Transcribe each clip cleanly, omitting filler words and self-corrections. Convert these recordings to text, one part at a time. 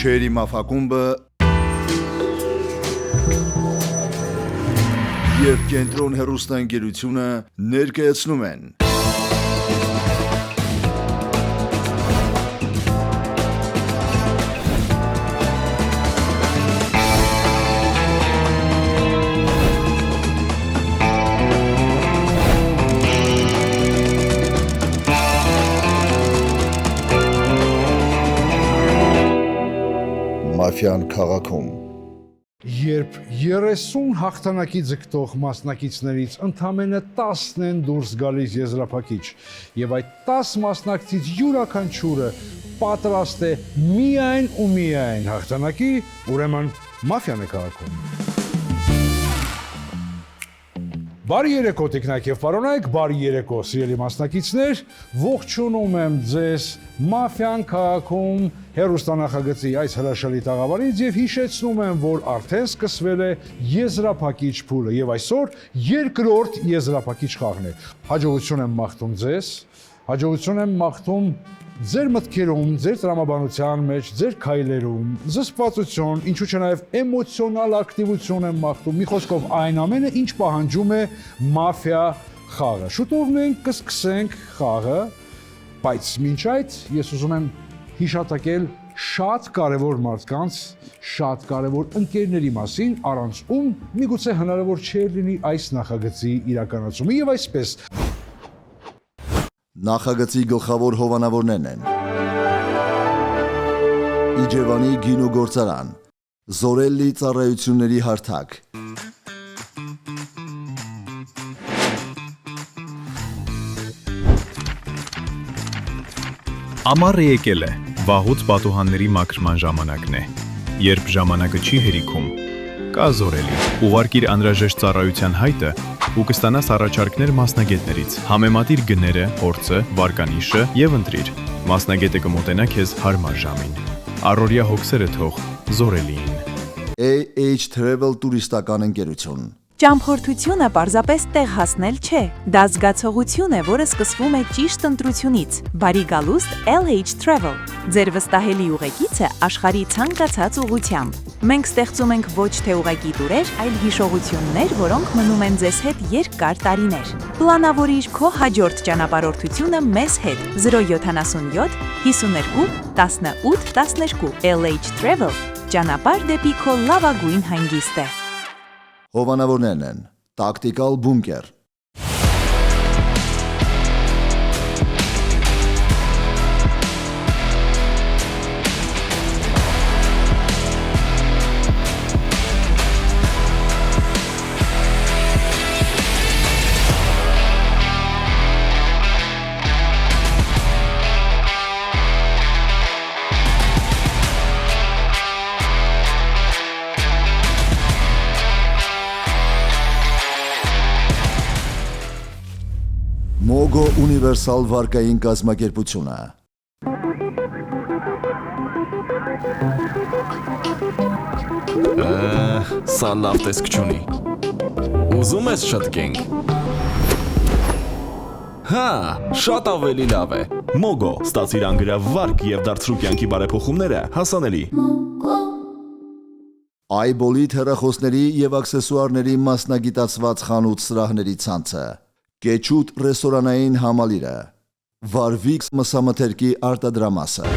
Գիշերի մաֆակումբը և Կենտրոն հեռուստաընկերությունը ներկայացնում են Մաֆիան քաղաքում։ Երբ 30 հաղթանակի ձգտող մասնակիցներից ընդամենը 10-ն են դուրս գալիս եզրափակիչ, եւ այդ 10 մասնակցից յուրաքանչյուրը պատրաստ է միայն ու միայն հաղթանակի, ուրեմն մաֆիան է քաղաքում։ Բարի երեկո տիկնայք եւ պարոնայք, բարի երեկո սիրելի մասնակիցներ, ողջունում եմ ձեզ Մաֆիան քաղաքում հեռուստանախագծի այս հրաշալի տաղավարից եւ հիշեցնում եմ, որ արդեն սկսվել է եզրափակիչ փուլը եւ այսօր երկրորդ եզրափակիչ խաղն է։ Հաջողություն եմ մաղթում ձեզ, հաջողություն եմ մաղթում ձեր մտքերում, ձեր տրամաբանության մեջ, ձեր քայլերում, զսպվածություն, ինչու՞ չէ նաև էմոցիոնալ ակտիվություն եմ մաղթում, մի խոսքով այն ամենը, ինչ պահանջում է մաֆիա խաղը։ Շուտով մենք կսկսենք խաղը, բայց մինչ այդ ես ուզում եմ հիշատակել շատ կարևոր մարդկանց, շատ կարևոր ընկերների մասին, առանց ում միգուցե հնարավոր չէր լինի այս նախագծի իրականացումը եւ այսպես Նախագծի գլխավոր հովանավորներն են Իջևանի գինու գործարան, Զորելլի ծառայությունների հարթակ, Ամառը եկել է, վաղուց պատուհանների մաքրման ժամանակն է, երբ ժամանակը չի հերիքում, կա Զորելլի, ուղարկիր անհրաժեշտ ծառայության հայտը ու կստանաս առաջարկներ մասնագետներից, համեմատիր գները, փորձը, վարկանիշը եւ ընտրիր, մասնագետը կմոտենա քեզ հարմար ժամին, առօրյա հոգսերը թող Զորելլիին։ AH Travel տուրիստական ընկերություն Ճամփորդությունը պարզապես տեղ հասնել չէ, դա զգացողություն է, որը սկսվում է ճիշտ ընտրությունից։ Բարի գալուստ LH Travel, ձեր վստահելի ուղեկիցը աշխարհի ցանկացած ուղղությամբ։ Մենք ստեղծում ենք ոչ թե ուղղակի տուրեր, այլ հիշողություններ, որոնք մնում են ձեզ հետ երկար տարիներ։ Պլանավորիր քո հաջորդ ճանապարհորդությունը մեզ հետ 077 52 18 12 LH Travel, ճանապարհ դեպի քո լավագույն հանգիստը։ Հովանավորներն են Տակտիկալ բունկեր Մոգո ունիվերսալ վարկային կազմակերպությունը Սա լավ տեսք չունի Ուզում ես շտկենք Հա, շատ ավելի լավ է Մոգո, ստացիր անգրավ վարկ և դարձրու կյանքի բարեփոխումները հասանելի Այբոլիթ հեռախոսների և աքսեսուարների մասնագիտացված խանութ սրահների ցանցը Կեչուտ ռեստորանային համալիրը, Վարվիքս մսամթերքի արտադրամասը։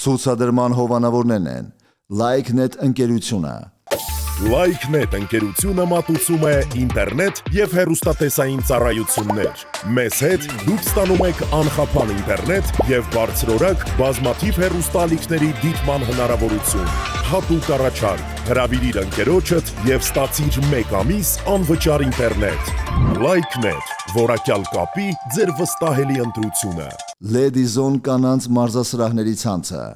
Ցուցադրման հովանավորներն են LikeNet ընկերությունը LikeNet ընկերությունը մատուցում է ինտերնետ և հեռուստատեսային ծառայություններ։ Մեզ հետ դուք ստանում եք անխափան ինտերնետ և բարձրորակ բազմաթիվ հեռուստաալիքների դիտման հնարավորություն։ Հատուկ առաջարկ, հրավիրիր ընկերոջդ և ստացիր 1 ամիս անվճար ինտերնետ։ LikeNet, որակյալ կապի ձեր վստահելի ընտրությունը։ Լեդիզոն կանանց մարզասրահների ցանցը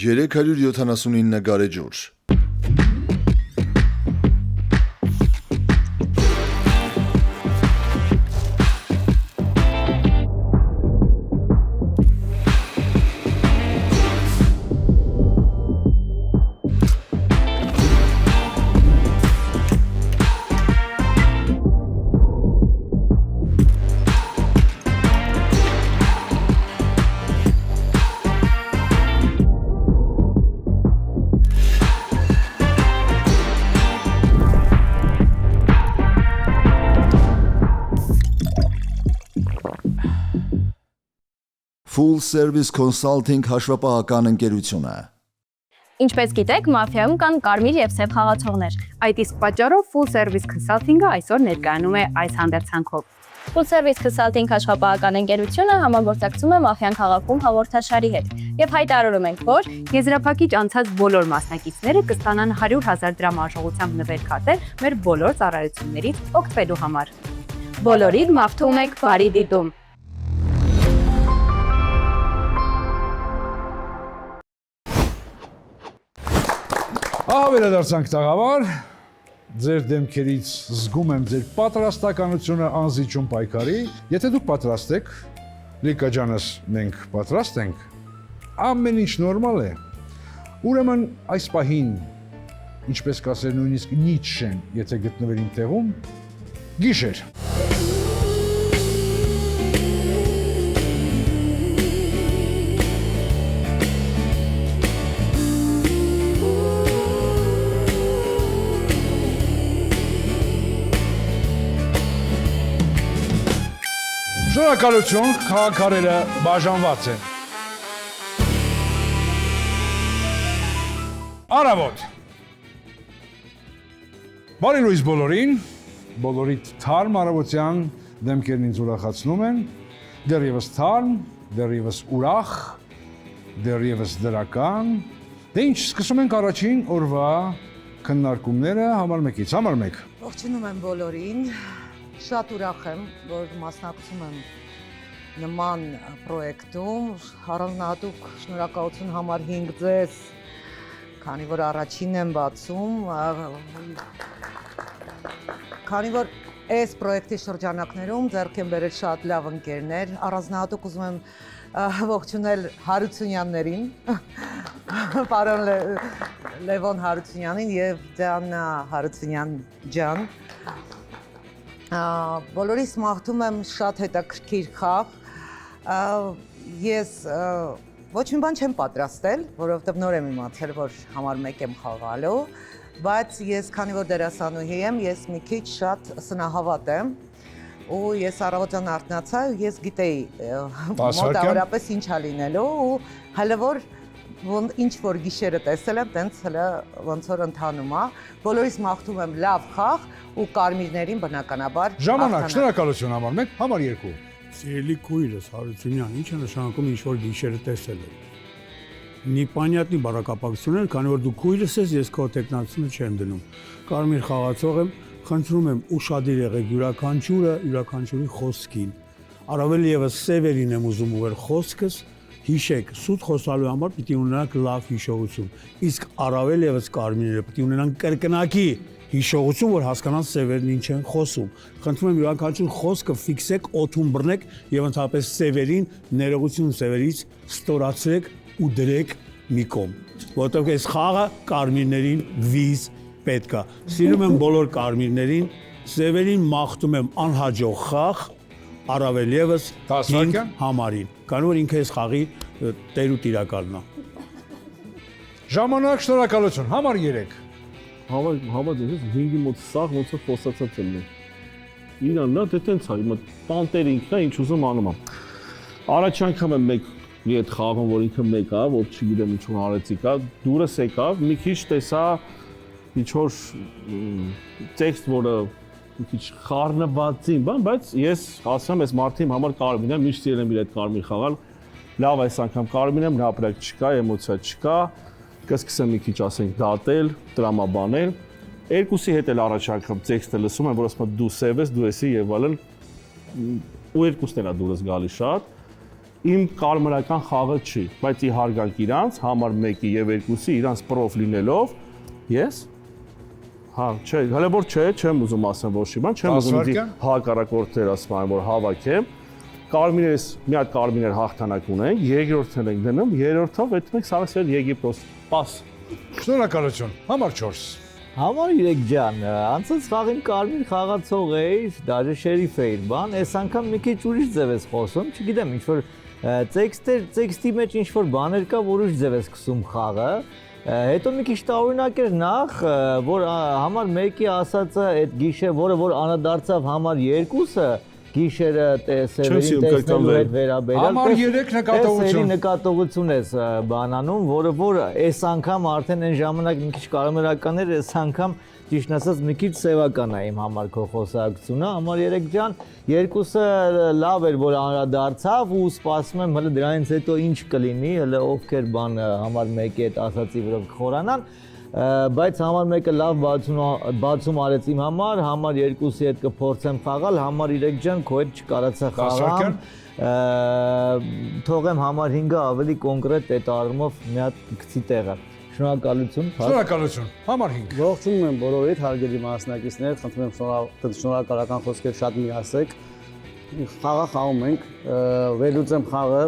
379 գարեջուր, Full Service Consulting հաշվապահական ընկերությունը, Ինչպես գիտեք, մաֆիայում կան կարմիր եւ սև խաղացողներ։ Այդ իսկ պատճառով Full Service Consulting-ը այսօր ներկայանում է այս հանդերձանքով։ Full Service Consulting աշխատողական ընկերությունը համագործակցում է մաֆիան քաղաքում հաղորդաշարի հետ եւ հայտարարում ենք, որ եզրափակիչ անցած բոլոր մասնակիցները կստանան 100,000 դրամ արժողությամբ նվերքատեր մեր բոլոր ծառայություններից օգտվելու համար։ Բոլորիդ մաղթում ենք բարի դիտում։ Ահա վերադարձանք տաղավար, ձեր դեմքերից զգում եմ ձեր պատրաստականությունը անզիջում պայքարի, եթե դուք պատրաստ եք, Լիկա ջանս մենք պատրաստ ենք, ամեն ինչ նորմալ է, ուրեմն այս պահին, ինչպես կասեր նույնիսկ Նիցշեն, եթե գտնվեր իմ տեղում, գիշեր։ Շնորհակալություն, քաղաքարերը բաժանված են։ Արավոտ։ Բարի լույս բոլորին, բոլորիդ թարմ արավոտյան դեմքերն ինձ ուրախացնում են, դեռևս թարմ, դեռևս ուրախ, դեռևս դրական։ Դե ինչ, սկսում ենք առաջին օրվա քննարկումները համար 1-ից, համար 1։ Ողջունում եմ բոլորին։ Շատ ուրախ եմ, որ մասնակցում եմ նման պրոյեկտում, առանձնահատուկ շնորհակալություն համար 5 ձեզ, քանի որ առաջին եմ բացում, քանի որ այս պրոյեկտի շրջանակներում ձեռք եմ բերել շատ լավ ընկերներ, առանձնահատուկ ուզում եմ ողջունել Հարությունյաններին, պարոն Լևոն Հարությունյանին եւ Դիանա Հարությունյան ջան։ Բոլորիս մաղթում եմ շատ հետաքրքիր խաղ, ես ոչ մի բան չեմ պատրաստել, որովհետև նոր եմ իմացել, որ համար 1 եմ խաղալու, բայց ես քանի որ դերասանուհի եմ, ես մի քիչ շատ սնահավատ եմ, ու ես առավոտյան արթնացա, ես գիտեի մոտավորապես ինչ ա լինելու, ու հələ որ ինչ որ գիշերը տեսել եմ, տենց հələ ոնց որ ընթանում է, բոլորիս մաղթում եմ լավ խաղ ու կարմիրներին բնականաբար Ժամանակ, շնորհակալություն համար 1, համար 2։ Սիրելի քույրս Հարությունյան, ինչ է նշանակում ինչ որ գիշերը տեսել եմ։ Նիպանյատնի բարակապակցություն էր, քանի որ դու քույրս ես, ես քո տեխնացությունը չեմ դնում։ Կարմիր խաղացող եմ, խնդրում եմ ուշադիր եղեք յուրաքանչյուրի խոսքին։ Առավել եւս սևերին եմ ուզում ուղեր խոսքս, հիշեք, սուտ խոսալու համար պիտի ունենաք լավ հիշողություն։ Իսկ առավել եւս կարմիրները պիտի ունենան կրկնակի հիշողություն, որ հասկանան սևերն ինչ են խոսում։ Խնդրում եմ յուրաքանչյուր խոսքը ֆիքսեք, օդում բռնեք եւ ընդհանրապես սևերին ներողություն սևերից ստորացրեք ու դրեք մի կողմ, որովհետեւ այս խաղը կարմիրներին վիզ պետք է։ Սիրում եմ բոլոր կարմիրներին, սևերին մաղթում եմ անհաջող խաղ, առավել եւս 5 համարին, քանի որ ինքը այս խաղի տեր ու տիրակալն է։ Ժամանակ, շնորհակալություն, համար 3։ Հավատ ես 5-ի մոտ սաղ ոնց որ խոսացած եմ։ Իրան նա դե տենց է, հիմա տանտերը ինքն է ինչ ուզում անում եմ։ Առաջ անգամ եմ մի այդ խաղում, որ ինքը մեկ է, որ չգիտեմ ինչ որ արեցիկա, դուրս եկավ, մի քիչ տեսա ինչ որ տեքստ, որը մի քիչ խառնվածին, բայց ես ասում եմ, այս մարդի համար կարմիրն է, միշտ սիրել եմ իր այդ կարմիր խաղալ։ Լավ, այս անգամ կարմիրն եմ, հապրակ չկա, էմոցիա չկա, կսկսեմ մի քիչ ասենք դատել, տրամաբանել։ Երկուսի հետ էլ առաջ անգամ տեքստը լսում եմ, որ ասում եմ դու սև ես, դու եսի եւ այլն, ու երկուսն էլ է դուրս գալի շատ։ իմ կարմրական խաղը չի, բայց իհարգանք իրանց համար 1-ի եւ 2-ի իրանց պրոֆ լինելով, ես հա, չէ, հələ որ չէ, չեմ ուզում ասեմ ոչ մի բան, չեմ ուզում դի հակառակորդներ ասեմ, որ հավաքեմ։ Կարմիրես մի հատ կարմիրներ հաղթանակ ունենք, երկրորդն ենք դնում, երրորդով այդ մենք Սարասեր Եգիպտոս։ Պաս։ Շնորհակալություն։ Համար 4։ Համար 3 ջան, անցած խաղին կարմիր խաղացող էիր, դաժե շերիֆ էիր, բան, այս անգամ մի քիչ ուրիշ ձև ես խոսում, չգիտեմ, ինչ որ տեքստի մեջ ինչ որ բաներ կա, որ ուրիշ ձև ես սկսում խաղը։ Հետո մի քիչ տարօրինակ էր նախ, որ համար 1-ի ասածը այդ գիշեր, որը որ անդրադարձավ համար 2-ը, գիշերը տեսերին տեսնելու հետ վերաբերյալ համար 3 նկատողություն նկատողություն ես բանանում, որը որ այս անգամ արդեն այն ժամանակ մի քիչ կարմրական էր, այս անգամ ճիշտ ասած մի քիչ սևական է իմ համար քո խոսակցությունը, համար 3 ջան, երկուսը լավ էր որ անդրադարձավ ու սպասում եմ հələ դրանից հետո ինչ կլինի, հələ ովքեր բան համար 1-ի հետ ասացի վրա կխորանան, բայց համար 1-ը լավ բացում արեց իմ համար 2-ի հետ կփորձեմ խաղալ, համար 3 ջան քո հետ չկարացա խաղամ, թողեմ համար 5-ը ավելի կոնկրետ այդ առումով մի հատ գցի տեղը։ Շնորհակալություն։ Շնորհակալություն։ Համար 5։ Ողջունում եմ բոլորիդ հարգելի մասնակիցներ, խնդրում եմ շնորհակալական խոսքեր շատ մի ասեք։ Խաղը խաղում ենք, վերլուծեմ խաղը,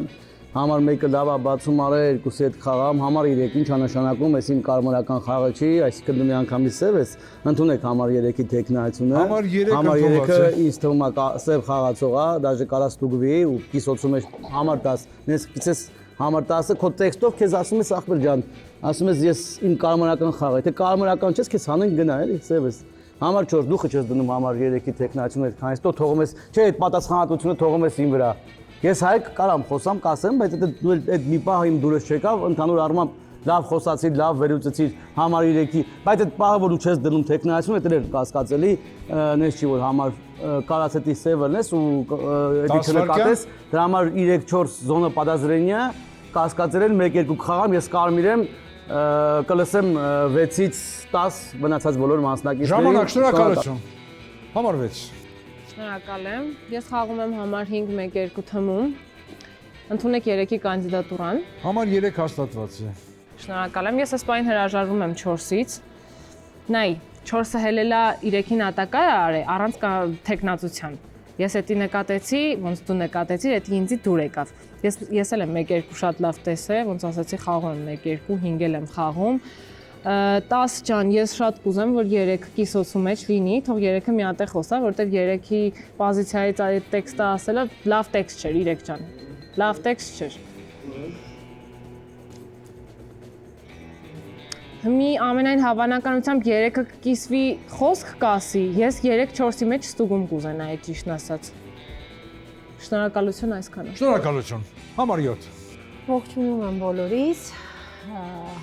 համար 1-ը լավ է բացում արել, 2-ի հետ խաղամ, համար 3 ինչ է նշանակում, այս իմ կարմրական խաղը չի, այսինքն դու մի անգամից սև ես, ընդունեք համար 3-ի տեխնայությունը։ Համար 3-ը ինձ թվում է սև խաղացող է, դաժե կարա ստուգվի ու կիսոցում է համար 10, նես գցես համար 10-ը քո տեքստով քեզ ասում ես ախպեր ջան, ասում ես ես իմ կարմրական խաղը, եթե կարմրական չես, քեզ հանենք գնա էլի, սև ես։ Համար 4 դու խճես դնում համար 3-ի տեխնայությունը, քանից դու թողում ես, չէ, այդ պատասխանատվությունը թողում ես իմ վրա։ Ես հայք կարամ խոսամ, կասեմ, բայց դու այդ մի պահ իմ դուրս չեկավ, ընդհանուր առմամբ լավ խոսացի, լավ վերլուծեցի համար 3-ի, բայց այդ պահը որ դու չես դնում տեխնայությունը, դա էր կասկածելի, նես չի որ համար կարասետի սևը լես ու դի չնկատես, դրա համար 3-4 զոնը պատազրենիա, կասկածել 1-2 խաղամ, ես կարմիր եմ, կլսեմ 6-ից 10 մնացած բոլոր մասնակիցներին։ Ժամանակ, շնորհակալություն։ Համար 6։ Շնորհակալ եմ։ Ես խաղում եմ համար 5-1-2 թմում։ Ընդունեք 3-ի կանդիդատուրան։ Համար 3 հաստատված է։ Շնորհակալ եմ։ Ես այս պահին հրաժարվում եմ 4-ից։ Նայ, 4-ը հելելա 3-ին ատակա է արել առանց տեխնացության։ Ես էդի նկատեցի, ոնց դու նկատեցի, էդի ինձի դուր եկավ։ Ես էլ եմ 1-2 շատ լավ տեսել, ոնց ասացի, խաղում եմ 1-2, 5 էլ եմ խաղում։ 10 ջան, ես շատ կուզեմ, որ 3 կիսոցու մեջ լինի, թող 3-ը մի հատ է խոսա, որտեվ 3-ի պոզիցիայից այդ տեքստը ասելը լավ տեքստ չէր, 3 ջան։ Լավ տեքստ չէր։ Մի ամենայն հավանականությամբ 3-ը կիսվի խոսք կասի, ես 3-4-ի մեջ ստուգում կուզենայի ճիշտն ասած։ Շնորհակալություն այսքանը։ Շնորհակալություն։ Համար 7։ Ողջունում եմ բոլորիս։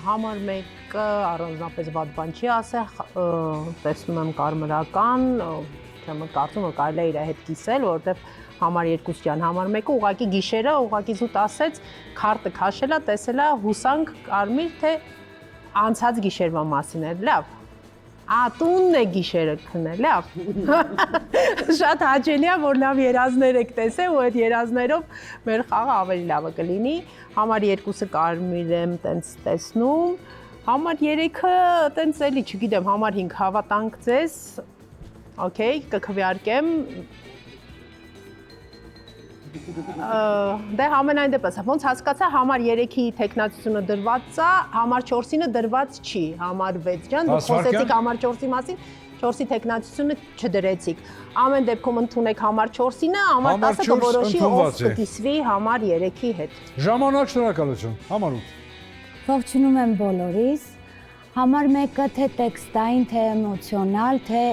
Համար 1-ը առանձնապես վատ բան չի ասել, տեսնում եմ կարմրական, չեմ կարծում որ կարելի է իր հետ կիսել, որովհետև համար 2 ջան, համար 1-ը ուղղակի գիշերը, ուղղակի զուտ ասեց, քարտը քաշելա, տեսելա հուսանք կարմիր, թե անցած գիշերվա մասին էր, լավ։ Տունն է գիշերը քնել, լավ։ Շատ հաճելի է, որ լավ երազներ եք տեսել ու այդ երազներով մեր խաղը ավելի լավը կլինի։ Համար 2-ը կարմիր եմ տենց տեսնում, համար 3-ը տենց էլի, չգիտեմ, համար 5 հավատանք ձեզ, օքեյ, կքվեարկեմ, դե համենայն դեպս, ոնց հասկացա համար 3-ի տեխնացությունը դրված է, համար 4-ինը դրված չի, համար 6 ջան, դուք խոսեցիք համար 4-ի մասին, 4-ի տեխնացությունը չդրեցիք, ամեն դեպքում ընդունեք համար 4-ինը, համար 10-ը կորոշի ով կկիսվի համար 3-ի հետ։ Ժամանակ, շնորհակալություն, համար 8։ Ողջունում եմ բոլորիս, համար 1-ը թե տեքստային, թե էմոցիոնալ, թե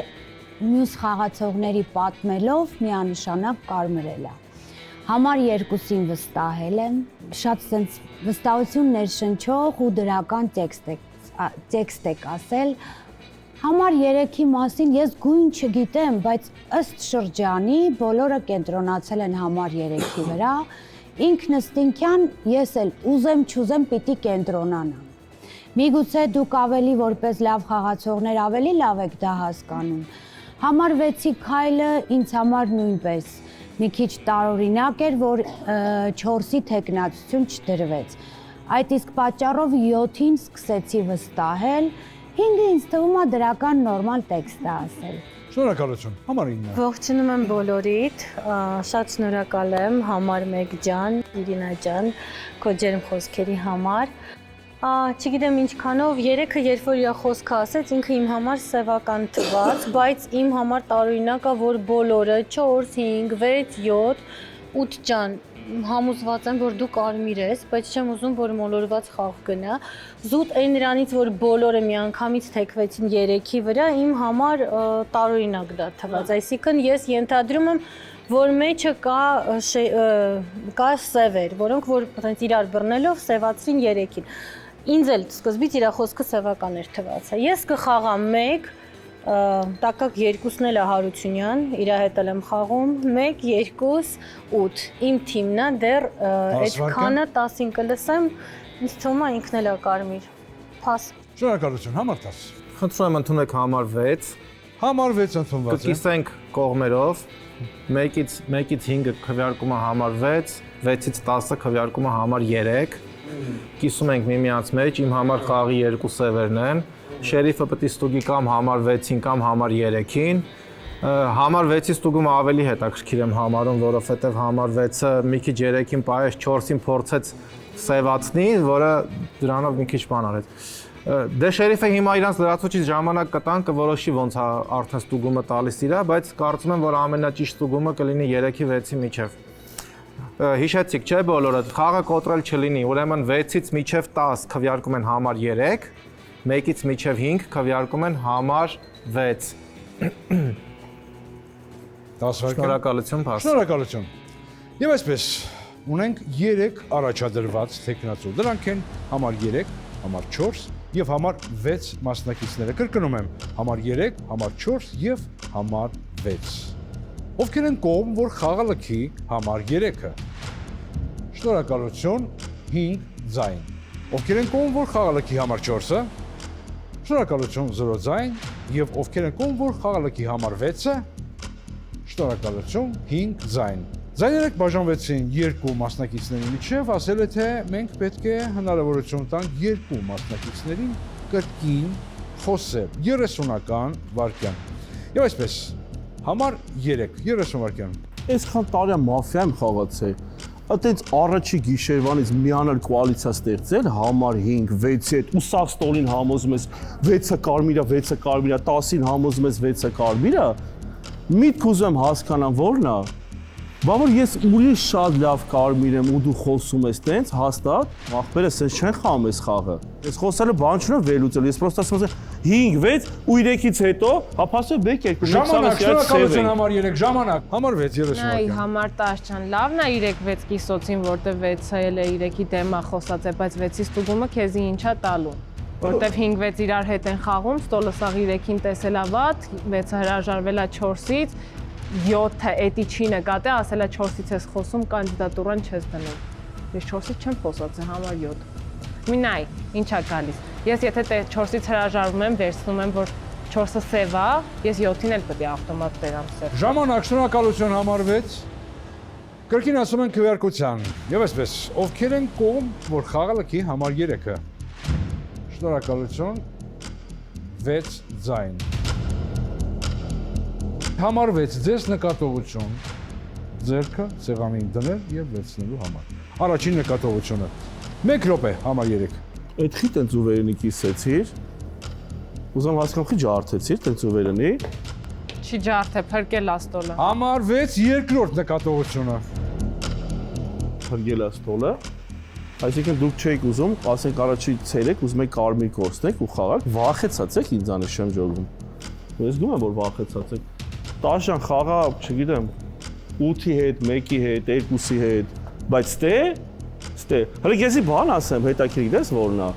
մյուս խաղացողների պատմելով միանշանակ կարմրել է։ Համար 2-ին վստահել եմ, շատ սենց վստահություն ներշնչող ու դրական տեքստ եք ասել։ Համար 3-ի մասին ես գույն չգիտեմ, բայց ըստ շրջանի բոլորը կենտրոնացել են համար 3-ի վրա, ինքնըստինքյան ես էլ ուզեմ չուզեմ պիտի կենտրոնանամ։ Միգուցե դուք ավելի որպես լավ խաղացողներ ավելի լավ եք դա հասկանում։ Համար 6-ի քայլը ինձ համար նույնպես մի քիչ տարօրինակ էր, որ 4-ի թեկնածություն չդրվեց։ Այդ իսկ պատճառով 7-ին սկսեցի վստահել, 5-ը ինձ թվում է դրական նորմալ տեքստ է ասել։ Շնորհակալություն, համար 9։ Ողջունում եմ բոլորիդ, շատ շնորհակալ եմ համար 1 ջան, Իրինա ջան, քո ջերմ խոսքերի համար։ Չգիտեմ ինչքանով, երեքը երբ որ իր խոսքը ասեց, ինքը իմ համար սևական թվաց, բայց իմ համար տարօրինակ է, որ բոլորը 4, 5, 6, 7, 8 ջան, համոզված եմ, որ դու կարմիր ես, բայց չեմ ուզում, որ մոլորված խաղ գնա։ Զուտ այն նրանից, որ բոլորը միանգամից թեքվեցին 3-ի վրա, իմ համար տարօրինակ դա թվաց։ Այսինքն ես ենթադրում եմ, որ մեջը կա սևեր, որոնք որ իրար բռնելով սևացրին 3-ին։ Ինձ էլ սկզբից իր խոսքը սևական էր թվացել։ Ես կխաղամ 1, տակակ 2-ն էլ է Հարությունյան, իր հետ եմ խաղում, 1, 2, 8։ Իմ թիմն է, դեռ այդքանը 10-ին կլսեմ, ինձ թվում է ինքն էլ է կարմիր։ Փաս։ Շնորհակալություն, համար 10։ Խնդրում եմ ընդունեք համար 6։ Համար 6 ընդունված է։ Կկիսենք կողմերով, 1-ից 5-ը քվեարկում է համար 6, 6-ից 10-ը քվեարկում է համար 3։ Կիսում ենք միմյանց մեջ, իմ համար խաղի 2 սևերն են։ Շերիֆը պետք է ստուգի կամ համար 6-ին կամ համար 3-ին։ Համար 6-ի ստուգումը ավելի հետաքրքիր եմ համարում, որովհետև համար 6-ը մի քիչ 3-ին պայեց, 4-ին փորձեց սևացնի, որը դրանով մի քիչ բան արեց։ Դե շերիֆը հիմա իրանց լրացուցիչ ժամանակ կտան, կորոշի ոնց արդեն ստուգումը տալիս իրա, բայց կարծում եմ, որ ամենաճիշտ ստուգումը կլինի 3-ի 6-ի միջև։ Հիշեցիք, չէ՞ բոլորը, խաղը կոտրել չլինի, ուրեմն 6-ից մինչև 10 քվեարկում են համար 3, 1-ից մինչև 5 քվեարկում են համար 6։ 10 Շնորհակալություն, փաս։ Շնորհակալություն։ Եվ այսպես ունենք 3 առաջադրված թեկնածու։ Դրանք են համար 3, համար 4 եւ համար 6 մասնակիցները։ Կրկնում եմ, համար 3, համար 4 եւ համար 6։ Ովքեր են կողմ, որ խաղը լքի համար 3-ը։ Շնորհակալություն 5 ձայն։ Ովքեր են կողմ, որ խաղը լքի համար 4-ը։ Շնորհակալություն 0 ձայն եւ ովքեր են կողմ, որ խաղը լքի համար 6-ը։ Շնորհակալություն 5 ձայն։ Ձայները բաժանվեցին 2 մասնակիցների միջև, ասել է թե մենք պետք է հնարավորություն տանք 2 մասնակիցներին կրկին խոսել 30-ական վայրկյան։ Եվ այսպես համար 3, 30 վայրկյան։ Այսքան տարի մաֆիայում խաղացել։ Այդտենց առաջի գիշերվանից միանալ կոալիցիա ստեղծել համար 5, 6-ի հետ ու սաղ ստոլին համոզում ես 6-ը կարմիր է, 6-ը կարմիր է, 10-ին համոզում ես 6-ը կարմիր է։ Միտք ուզում հասկանամ որն է։ Բա որ ես ուրիշ շատ լավ կարմիր եմ ու դու խոսում ես տենց հաստատ, ախպերս ես չեն խաղում ես խաղը։ Ես խոսալը բան չունեմ վերլուծել, ես պրոստը ասում եմ 5, 6 ու 3-ից հետո հապասը բեք երկու։ Ժամանակ, շնորհակալություն համար 3, ժամանակ, համար 6, 30 Այ համար 10 ջան, լավն է 3-6 կիսոցին, որտեվ 6-ը էլ է 3-ի դեմա խոսած է, բայց 6-ի ստուգումը քեզի ինչա տալու։ Որտեվ 5-6 իրար հետ են խաղում, ստոլը սաղ 3-ին տեսել է վատ, 6-ը հրաժարվել է 4-ից, 7-ը էդի չի նկատի, ասել է 4-ից ես խոսում, կանդիդատուրան չես դնում։ Ես 4-ից չեմ խոսացել, համար 7։ Մի նայ, ինչա գալիս։ Ես եթե 4-ից հրաժարվում եմ, վերցնում եմ, որ 4-ը սև է, ես 7-ին էլ պետք է ավտոմատ բերամ սև։ Ժամանակ, շնորհակալություն համար 6։ Կրկին ասում են քվեարկության։ Եվ այսպես, ովքեր են կողմ, որ խաղը լքի համար 3-ը։ Շնորհակալություն 6 ձայն։ Համար 6 ձեզ նկատողություն ձերքը սեղանին դնել եւ վերցնելու համար։ Առաջին նկատողությունը 1 րոպե համար 3։ Այդ խի տենց ու վերնի կիսեցիր։ Ուզում հասկանամ խի ջարդեցիր տենց ու վերնի։ Չի ջարդե, փրկել աստոլը։ Համար 6 երկրորդ նկատողությունը։ Փրկել աստոլը։ Այսինքն դուք չեք ուզում, ասենք առաջի ցերեկ ուզում եք կարմիր կորցնեք ու խաղաք, վախեցած եք ինձանից չեմ ժողում։ Ես գում եմ որ վախեցած եք։ Տաշան խաղա, չգիտեմ, 8-ի հետ, 1-ի հետ, 2-ի հետ, բայց ստե։ Հələ քեզի բան ասեմ, հետաքրքիր գիտես որն է։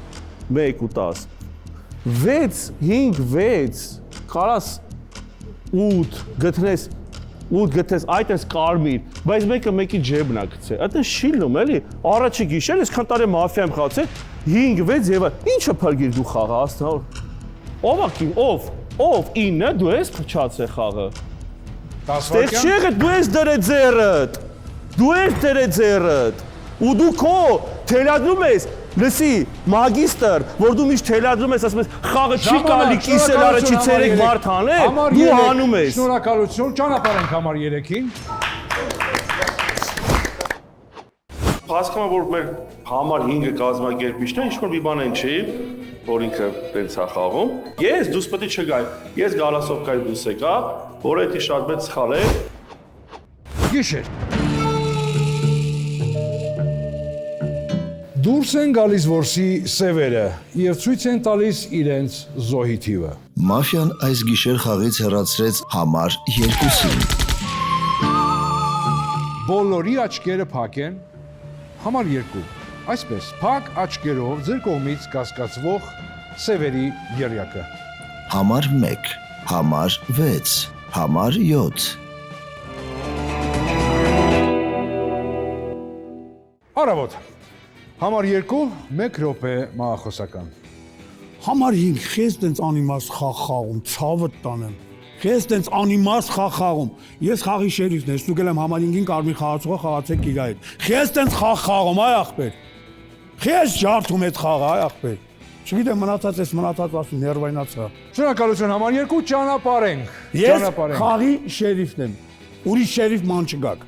1 ու 10։ 6, 5, 6, կարաս 8 գտնես 8 գտնես այդպես կարմիր, բայց մեկի ջեբն է գցել։ Այդտեղ շիլնում էլի, առաջի գիշեր այսքան տարի մաֆիայում խաղացել, 5, 6 եւ ինչը փրկիր դու խաղը, աստղա։ Ով 9-ը դու ես փչացել խաղը։ Ստես չի եղել դու ես դրե ձեռդ։ Դու ես դրե ձեռդ։ Ու դու քո թելադրում ես, լսի, մագիստր, որ դու միշտ թելադրում ես, ասում ես, խաղը չի կարելի կիսել առաջից 3 մարդ անել, դու հանում ես։ Շնորհակալություն, ճանապարհ ենք համար 3-ին։ Հասկանում եմ, որ մեր համար 5 կազմակերպիչն է, ինչ-որ մի բան են չի, որ ինքը տենց է խաղում։ Ես դուս պետք է չգայ։ Ես գալասովկայի դուս եկա, որ դա շատ մեծ սխալ է։ Գիշեր։ Դուրս են գալիս որսի սևերը եւ ցույց են տալիս իրենց զոհի թիվը։ Մաֆիան այս գիշեր խաղից հեռացրեց համար 2-ին։ Բոլորի աչքերը փակ են։ Համար 2։ Այսպես, փակ աչքերով ձեր կողմից կասկածվող սևերի երյակը։ Համար 1, համար 6, համար 7։ Արավոտ։ Համար 2, 1 րոպե մահախոսական։ Համար 5, քեզ տենց անիմաստ խաղ խաղում, ցավը տանեմ։ Քեզ տենց անիմաստ խաղ խաղում։ Ես խաղի շերիֆն եմ, ստուգել եմ համար 5-ին կարմիր խաղացողը խաղացեք իր հետ։ Քեզ տենց խաղ խաղում, այ ախպեր։ Քեզ ջարդում այդ խաղը, այ ախպեր։ Չգիտեմ մնացած էս մնացած ասում ներվայնացա։ Շնորհակալություն համար 2 ճանապարհ ենք։ Ես խաղի շերիֆն եմ։ Ուրիշ շերիֆ ման չգաք։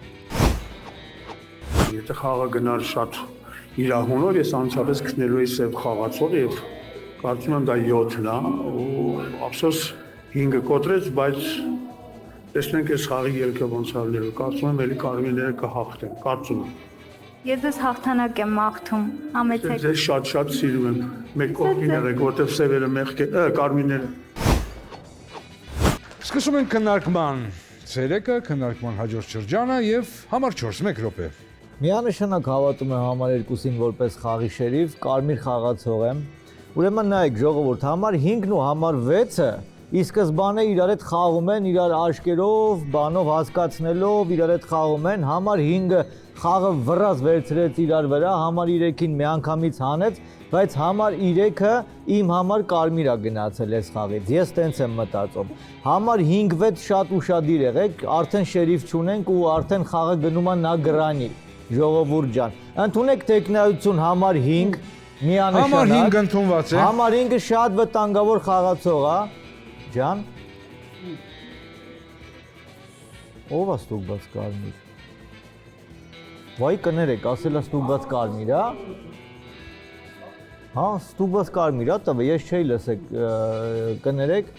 Եթե խաղը գնար շատ իրահունով, ես անցապես գտնելու էի սև խաղացող եւ կարծում եմ դա 7-ն է ու ափսոս 5-ը կոտրեց, բայց տեսնենք այս խաղի ելքը ոնց է լինելու։ Կարծում եմ էլի կարմիրները կհաղթեն, կարծում եմ։ Ես ձեզ հաղթանակ եմ մաղթում, համեցեք։ Ձեզ շատ սիրում եմ։ Մեկ կողքին եղեք, որտեղ սևերը մեղք է, կարմիրները։ Սկսում ենք քննարկման ցերեկը, քննարկման հաջորդ շրջանը եւ համար 4, 1 րոպե։ Միանշանակ հավատում եմ համար 2-ին որպես խաղի շերիֆ, կարմիր խաղացող եմ։ Ուրեմն նայեք ժողովուրդ, համար 5-ն ու համար 6-ը ի սկզբանե իրար հետ խաղում են, իրար աշկերով, բանով հասկացնելով, իրար հետ խաղում են, համար 5-ը խաղը վռած վերցրեց իրար վրա, համար 3-ին միանգամից հանեց, բայց համար 3-ը իմ համար կարմիր է գնացել այս խաղից, ես տենց եմ մտածում։ Համար 5-6 շատ ուշադիր եղեք, արդեն շերիֆ չունենք ու արդեն խաղը գնում է նա գրանի, ժողովուրդ ջան։ Ընդունեք տեխնայություն համար 5, միանշանակ։ Համար 5 ընդունված է։ Համար 5-ը շատ վտանգավոր խաղացող է, ջան։ Ո՞վ է ստուգված կարմիր։ Վայ կներեք, ասելա ստուգված կարմիր, հա։ Հա, ստուգված կարմիր, հա, տվե, ես չէի լսեք, կներեք։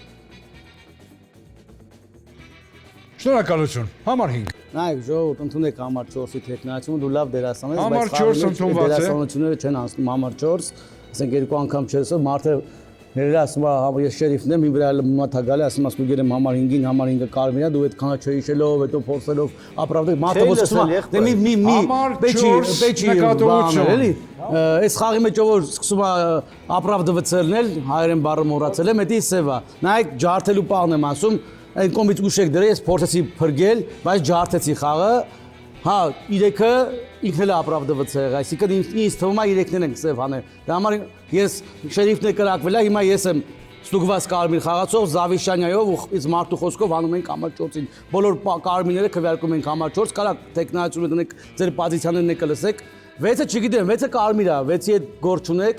Շնորհակալություն, համար 5։ Նայեք, ժողովուրդ, ընդունեք համար 4-ի տեխնայությունը, դու լավ դերասան ես, համար 4 ընդունված է։ Դերասանությունները չեն անցնում համար 4, ասենք երկու անգամ չեսով, մարդը ներել ասում է, ես շերիֆն եմ, իմ վրա մաթա գալի, ասում ասում գերեմ համար 5-ին, համար 5-ը կարմիր է, դու այդ քանը չհիշելով, հետո փորձելով ապրավդել, մարդը ոսկսում է, դե մի նկատողություն, էլի։ Այս խաղի մեջ ով որ սկսում է ապրավդվցելնել, հայերեն բառը մոռացել եմ, դա սև է։ Նայեք, ջարդելու պահն եմ ասում, այն կոմից ուշեք դրե, ես փորձեցի փրկել, բայց ջարդեցի խաղը։ Հա, 3-ը ինքն էլ ապրավդված է, այսինքն ինձ թվում է 3-ն են սև հանել։ Դա համար ես շերիֆն է կրակվել է, հիմա ես եմ ստուգված կարմիր խաղացող Զավիշանյայով ու իս մարդու խոսքով հանում ենք համար 4-ին։ Բոլոր կարմիրները քվեարկում ենք համար 4, կարա տեխնայությունը դնեք, ձեր պոզիցիաներն եք լսեք։ 6-ը չգիտեմ, 6-ը կարմիր է, 6-ի հետ գործ չունեք,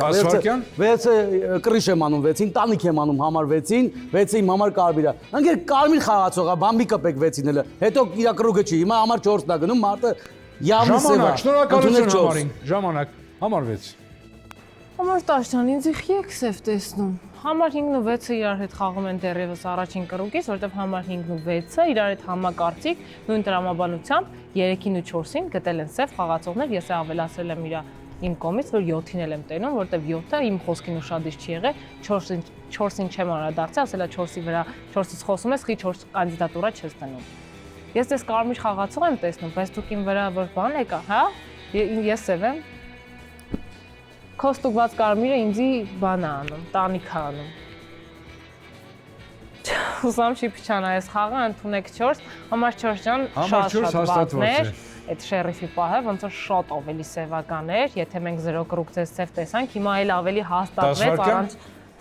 6-ը կրիշ եմ անում 6-ին, տանիք եմ անում համար 6-ին, 6-ը իմ համար կարմիր է։ Անգեր կարմիր խաղացող է, բամբի կպեք 6-ին էլ։ Հետո իր կրուգը չի, հիմա համար 4-ն է գնում, մարդը явно սև է։ Շնորհակալություն համարին, ժամանակ, համար 6։ Համար 10-ան ինձ եք սև տեսնում։ Համար 5-ն ու 6-ը իրար հետ խաղում են դեռևս առաջին կրուկից, որտեղ համար 5-ն ու 6-ը իրար հետ համակարծիք նույն տրամաբանությամբ 3-ին ու 4-ին գտել են սև խաղացողներ, ես ավելացրել եմ իմ կողմից, որ 7-ին էլ եմ տենում, որտեղ 7-ը իմ խոսքին ուշադիր չի եղել, 4-ին չեմ անդրադարձել, ասելա 4-ի վրա, 4-ից խոսում ես, խի 4 կանդիդատուրա չես տնում։ Ես դες կարմիր խաղացող եմ տեսնում, բայց դուք իմ վրա որ բան եք, հա? Ես սև եմ։ Քո ստուգված կարմիրը ինձի բան է անում, տանիք է անում։ Ուզում չի փչանա այս խաղը, ընդունեք 4, համար 4 ջան, շատ հաստատված է։ Այդ շերիֆի պահը ոնց որ շատ ավելի սևական էր, եթե մենք 0 կրուկ ձեզ սև տեսանք, հիմա էլ ավելի հաստատվեց առանց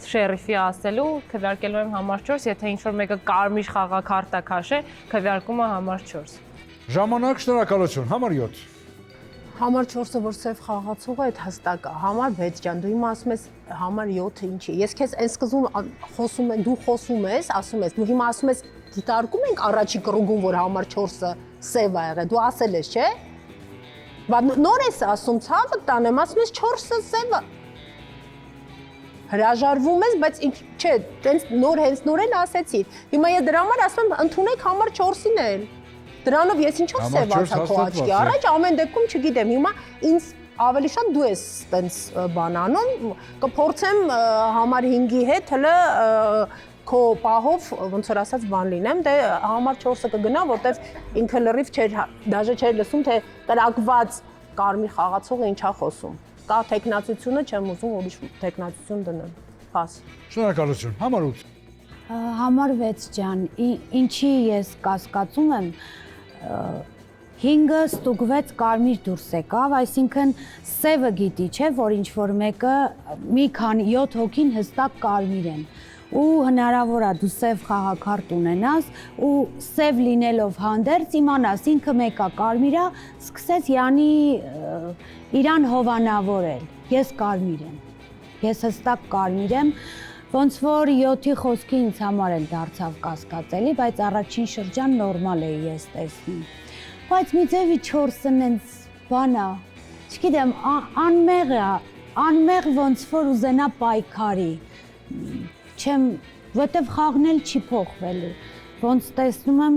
շերիֆի ասելու, քվեարկելու եմ համար 4, եթե ինչ-որ մեկը կարմիր խաղաքարտա քաշե, քվեարկումը համար 4։ Ժամանակ, շնորհակալություն, համար 7։ Համար 4-ը որ սև խաղացողը այդ հստակ է, համար 6 ջան, դու իմ ասում ես համար 7-ը ինչի։ Ես քեզ այն սկզբում խոսում եմ, դու խոսում ես, ասում ես, դու հիմա ասում ես դիտարկում ենք առաջի կրուգում, որ համար 4-ը սև ա եղել, դու ասել ես, չէ՞։ Բայց նոր ես ասում, ցավը տանեմ, ասում ես 4-ը սև է։ Հրաժարվում ես, բայց չէ, տենց հենց նոր էլ ասեցիր։ Հիմա ես դրա համար ասում եմ, ընդունեք համար 4-ին էլ։ Դրանով ես ինչով սևացա քո աչքի առաջ, ամեն դեպքում չգիտեմ, հիմա ինձ ավելի շատ դու ես տենց բանանում, կփորձեմ համար 5-ի հետ հələ քո պահով ոնց որ ասած բան լինեմ, դե համար 4-ը կգնա, որտեվ ինքը լրիվ չէր, դաժե չէր լսում, թե կրակված կարմիր խաղացողը ինչա խոսում։ Կա տեխնացությունը, չեմ ուզում ուրիշ տեխնացություն դնեմ։ Փաս։ Շնորհակալություն, համար 8։ Համար 6 ջան, ինչի ես կասկածում եմ 5-ը ստուգվեց կարմիր դուրս եկավ, այսինքն սևը գիտի, չէ, որ ինչ որ մեկը մի քանի 7 հոգին հստակ կարմիր են։ Ու հնարավոր է դու սև խաղաքարտ ունենաս ու սև լինելով հանդերձ իմանաս ինքը մեկա կարմիրա, սկսեց յանի իրան հովանավորել։ Ես կարմիր եմ։ Ես հստակ կարմիր եմ, ոնց որ 7-ի խոսքը ինձ համար էլ դարձավ կասկածելի, բայց առաջին շրջան նորմալ էի ես տեսնում։ Բայց մի ձևի 4-ը նենց բանա, չգիտեմ, անմեղ է, անմեղ ոնց որ ուզենա պայքարի։ Չեմ, որտեվ խաղն էլ չի փոխվելու, ոնց տեսնում եմ,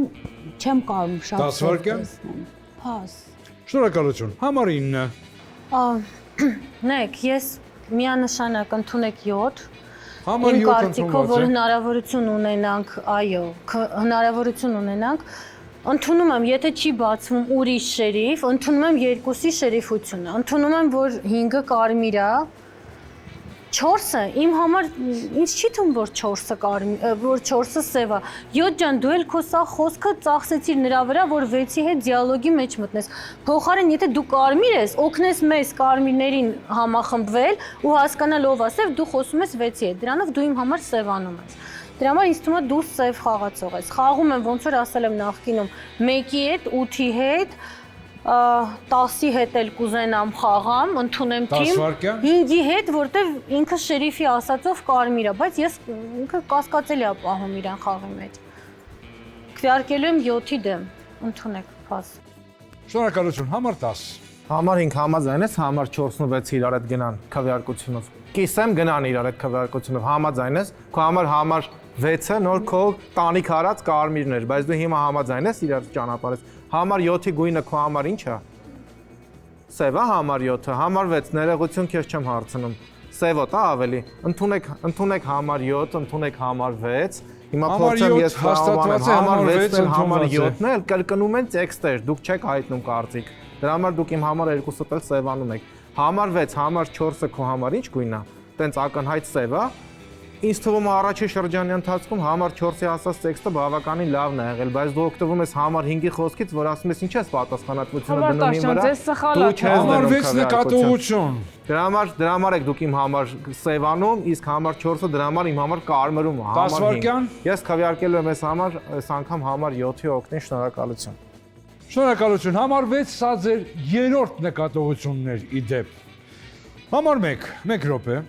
չեմ կարող շատ տեսնեմ, փաս։ Շնորհակալություն, համար 9։ Նեք, ես միանշանակ ընդունեք 7։ Համար 7 Իմ կարծիքով, որ ընդունված է։ հնարավորություն ունենանք, այո, հնարավորություն ունենանք, ընդունում եմ, եթե չի բացվում ուրիշ շերիֆ, ընդունում եմ 2-ի շերիֆությունը, ընդունում եմ, որ 5-ը կարմիր է, 4-ը իմ համար ինձ չի թվում, որ 4-ը կարմիր, որ 4-ը սև է։ 7 ջան, դու էլ քո սա խոսքը ծախսեցիր նրա վրա, որ 6-ի հետ դիալոգի մեջ մտնես։ Փոխարեն, եթե դու կարմիր ես, օգնես մեզ կարմիրներին համախմբվել ու հասկանալ ով է սև, դու խոսում ես 6-ի հետ։ Դրանով դու իմ համար սևանում ես։ Դրա համար ինձ թվում է դու սև խաղացող ես։ Խաղում եմ, ոնց որ ասել եմ նախկինում, 1-ի հետ, 8-ի հետ, 10-ի հետ էլ կուզենամ խաղամ, ընդունեմ թիմ, 5-ի հետ, որտեվ ինքը շերիֆի ասածով կարմիր է, բայց ես ինքը կասկածելի է պահում իրան խաղի մեջ։ Քվեարկելու եմ 7-ի դեմ, ընդունեք, փաս։ Շնորհակալություն, համար 10։ Համար 5 համաձայն ես, համար 4-ն ու 6-ը իրար հետ գնան քվեարկությունով։ Կիսեմ գնան իրար հետ քվեարկությունով, համաձայն ես, քո համար 6-ը նոր քո տանիք արած կարմիրներ, բայց դու հիմա համաձայն ես իրար ճանապարհից։ Համար 7-ի գույնը քո համար ի՞նչ է։ Սև է համար 7-ը, համար 6 ներողություն քեզ չեմ հարցնում։ Սևոտ է ավելի։ Ընդունեք համար 7, ընդունեք համար 6։ Հիմա փորձեմ ես հաստատված համար 6-ն էլ համար 7-ն էլ կրկնում են տեքստեր, դուք չեք հայտնում կարծիք։ Դրա համար դուք իմ համար 2-ը էլ սևանում եք։ Համար 6, համար 4-ը քո համար ի՞նչ գույն է։ Տենց ակնհայտ սև է։ Ինձ թվում է առաջի շրջանի ընթացքում համար 4-ի ասած տեքստը բավականին լավն է եղել, բայց դու օգտվում ես համար 5-ի խոսքից, որ ասում ես ինչ ես պատասխանատվությունը դնում իմ վրա։ Դու չես համար 6 նկատողություն։ Դրա համար եք դուք իմ համար սևանում, իսկ համար 4-ը դրա համար իմ համար կարմրում է, համար 5։ Ես քվեարկելու եմ այս համար, այս անգամ համար 7-ի օգնին, շնորհակալություն։ Շնորհակալություն, համար 6 սա ձեր երրորդ նկատողությունն էր ի դեպ։ Համար 1 րոպե։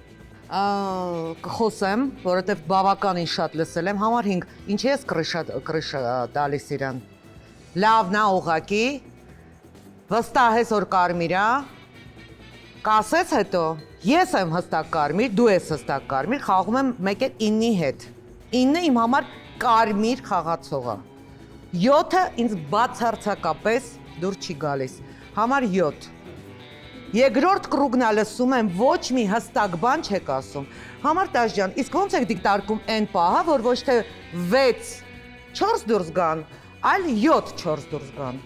Կխոսեմ, որովհետև բավականին շատ լսել եմ, համար 5, ինչի ես կրիշա տալիս իրան։ Լավն է ուղղակի, վստահ ես, որ կարմիր է, կասեց հետո, ես եմ հստակ կարմիր, դու ես հստակ կարմիր, խաղում եմ մեկ էլ 9-ի հետ։ 9-ը իմ համար կարմիր խաղացող է։ 7-ը ինձ բացարձակապես դուր չի գալիս։ Համար 7։ Երկրորդ կրուգնա լսում եմ, ոչ մի հստակ բան չեք ասում։ Համար 10 ջան, իսկ ոնց եք դիկտարկում այն պահը, որ ոչ թե 6 4 դուրս գան, այլ 7 4 դուրս գան։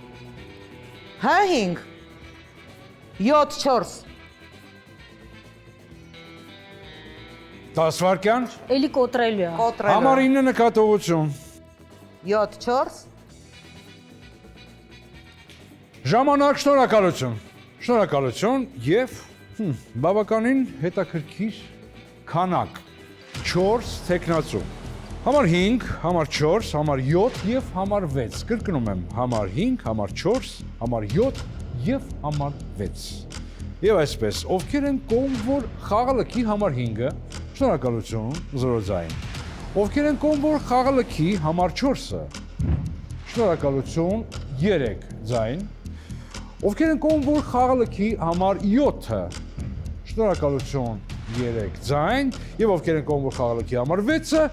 Հա 5 7 4 10 վայրկյան։ Էլի կոտրելու է։ Համար 9 նկատողություն։ 7 4 Ժամանակ, շնորհակալություն։ Շնորհակալություն եւ բավականին հետաքրքիր քանակ։ 4 տեխնացու։ Համար 5, համար 4, համար 7 եւ համար 6։ Կրկնում եմ, համար 5, համար 4, համար 7 եւ համար 6։ Եվ այսպես, ովքեր են կողմ, որ խաղը լքի համար 5-ը, շնորհակալություն, 0 ձայն։ Ովքեր են կողմ, որ խաղը լքի համար 4-ը, շնորհակալություն, 3 ձայն։ Ովքեր են կողմ, որ խաղը լքի համար 7-ը, շնորհակալություն, 3 ձայն, եւ ովքեր են կողմ, որ խաղը լքի համար 6-ը,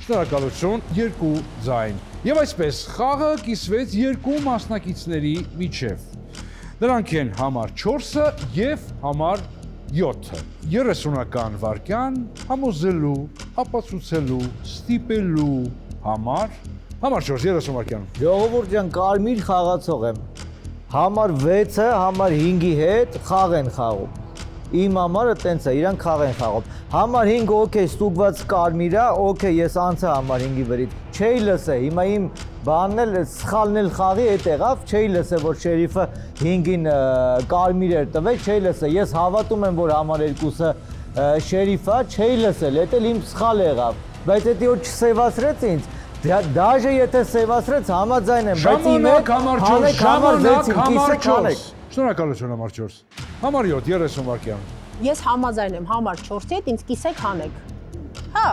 շնորհակալություն, 2 ձայն։ Եվ այսպես խաղը կիսվեց երկու մասնակիցների միջև։ Նրանք են համար 4-ը եւ համար 7-ը։ 30-ական վայրկյան համոզելու, ապացուցելու, ստիպելու համար 4 30 վայրկյան։ Ժողովուրդ ջան, կարմիր խաղացող եմ։ Համար 6-ը համար 5-ի հետ խաղ են խաղում։ Իմ համարը տենց է, իրանք խաղ են խաղում։ Համար 5 օքեյ ստուգված կարմիր է, օքեյ ես անցա համար 5-ի վրից։ Չէի լսե, հիմա իմ բանն էլ սխալն էլ խաղի հետ եղավ, չէի լսե, որ շերիֆը 5-ին կարմիր էր տվել, չէի լսե։ Ես հավատում եմ, որ համար 2-ը շերիֆա, չէի լսել, դա էլ իմ սխալ եղավ։ Բայց դա որ չսևացրեց ինձ, դաժե եթե սևացրեց համաձայն եմ, բայց ժամանակ համար 4, ժամանակ համար 4։ Հանեք Շնորհակալություն համար 4։ Համար 7 30 վայրկյան։ Ես համաձայն եմ համար 4-ի հետ, ինձ կիսեք հանեք։ Հա,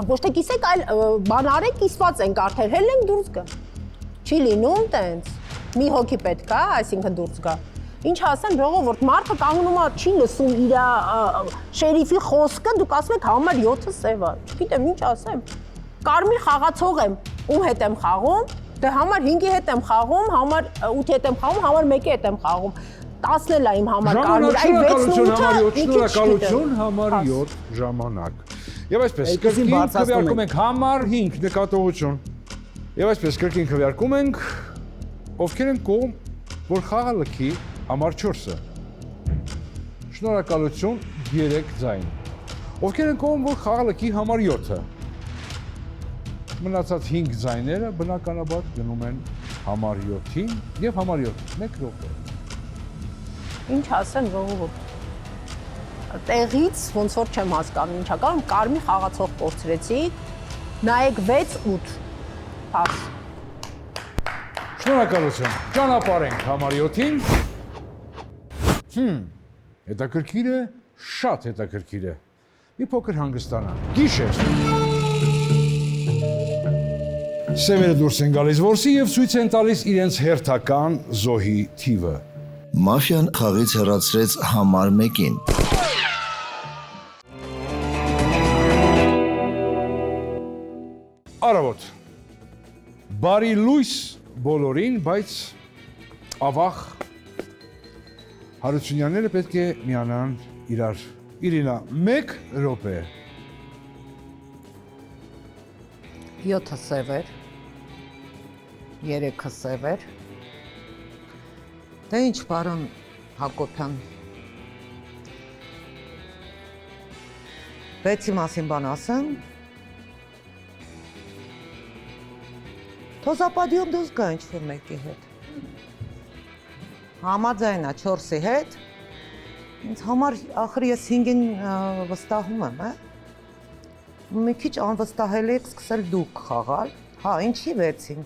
ոչ թե կիսեք, այլ բան արեք, կիսված ենք արդեն, հելենք դուրս գա։ Չի լինում տենց։ Մի հոգի պետք է, այսինքն դուրս գա։ Ինչ ասեմ, ժողովուրդ, մարդը կանգնում է, չի լսում իր շերիֆի խոսքը, դուք ասում եք համար 7-ը սև է։ Չգիտեմ ինչ ասեմ։ Կարմիր խաղացող եմ, ում հետ եմ խաղում, դե համար 5-ի հետ եմ խաղում, համար 8-ի հետ եմ խաղում, համար 1-ի հետ եմ խաղում։ 10-ն էլ է իմ համար կարմիր, այ 6-8-ը շնորհակալություն համար 7 ժամանակ։ Եվ այսպես կրկին քվեարկում ենք համար 5 նկատողություն։ Եվ այսպես կրկին քվեարկում ենք ովքեր են կողմ, որ խաղը լքի համար 4-ը։ Շնորհակալություն 3 ձայն։ Ովքեր են կողմ, որ խաղը լքի համար 7-ը։ Մնացած 5 ձայները բնականաբար գնում են համար 7-ին եւ համար 7 1 րոպե։ Ինչ ասեմ ժողովուրդ։ Տեղից ոնց որ չեմ հասկանում ինչա կարող կարմիր խաղացող կորցրեցի։ Նայեք 6-8։ Փաս։ Շնորհակալություն։ Ճանապարհենք համար 7-ին։ Հետաքրքիր է, շատ հետաքրքիր է։ Մի փոքր հանգստանա։ Գիշեր։ Սևերը դուրս են գալիս որսի եւ ցույց են տալիս իրենց հերթական զոհի թիվը։ Մաֆիան խաղից հեռացրեց համար 1-ին։ Արավոտ։ Բարի լույս բոլորին, բայց ավաղ Հարությունյանները պետք է միանան իրար։ Իրինա, 1 րոպե։ 7-ը սև էր, 3-ը սև էր։ Դե ինչ, պարոն Հակոբյան, 6-ի մասին բան ասեմ, թոզապադիում դուս գա ինչ-որ մեկի հետ։ Համաձայն է 4-ի հետ, ինձ համար ախր ես 5-ին վստահում եմ, մի քիչ անվստահելի եք սկսել դուք խաղալ, հա, ինչի 6-ին։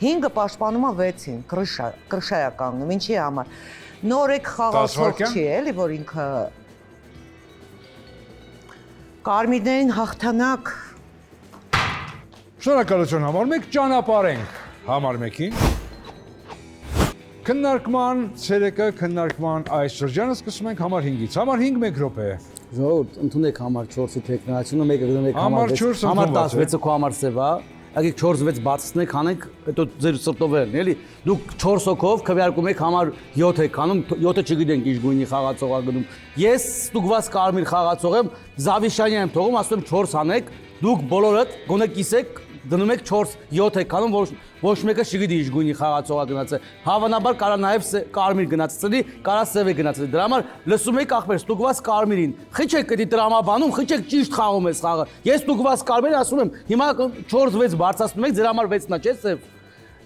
5-ը պաշտպանում է 6-ին, կրշա է կանգնում, ինչի համար։ Նոր եք խաղացող չի էլի, որ ինքը կարմիրներին հաղթանակ։ Շնորհակալություն համար 1, ճանապարհենք համար 1-ին։ Քննարկման ցերեկը, քննարկման այս շրջանը սկսում ենք համար 5-ից։ Համար 5 1 րոպե։ Ժողովուրդ, ընդունեք համար 4-ի տեխնացիոնը, մեկը գտնեք համար 6, համար 16-ը քո համար սև է։ Եկեք 4-6 բացնենք, հանենք, հետո ձեր սրտով ելն, էլի։ Դուք 4 հոգով քվեարկում եք համար 7 եք անում, 7-ը չգիտենք ինչ գույնի խաղացող ա գնում։ Ես ստուգված կարմիր խաղացող եմ, Զավիշյանի եմ թողում, ասում եմ 4 հանեք, դուք բոլորդ գոնե կիսեք, դնում եք 4-7 եք անում, ոչ մեկը չգիտի ինչ գույնի խաղացող ա գնացել։ Հավանաբար կարա նաև կարմիր գնացել, կարա սև է գնացել։ Դրա համար լսում եք ախպեր, ստուգված կարմիրին։ Խիչեք դի տրամաբանում, խիչեք ճիշտ խաղում ես խաղը։ Ես ստուգված կարմիր ասում եմ, հիմա 4-6 բարձրացնում եք, ձեր համար 6-ն է, չէ՞ սև։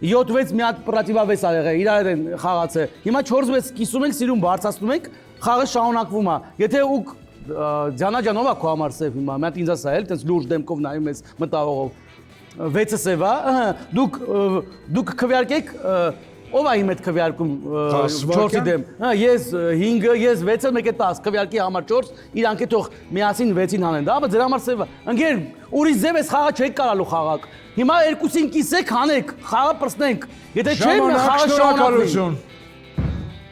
7-6 մի հատ պրատիվավես ա եղել, իրար են խաղացել։ Հիմա 4-6 կիսում եք, սիրուն բարձրացնում եք, խաղը շարունակվում է։ Եթե ուք Ջանաջանովա քո համար սև հիմա, մենք ինձ ասա էլ, տես լուրջ դեմքով նայում ես մտաղով։ 6-ը սև է, դուք քվեարկեք ով է իմ հետ քվեարկում 4-ի դեմ։ Ես 5-ը, ես 6-ը, մեկ է 10, քվեարկի համար 4, իրանք է թող միասին 6-ին հանեն, դա, բայց ձեր համար սև է։ Ընկեր, ուրիշ ձև ես խաղա չեք կարալու խաղակ։ Հիմա 2-ին կիսեք, հանեք, խաղը պրսնենք։ Եթե չեմ, խաղը շարունակվի։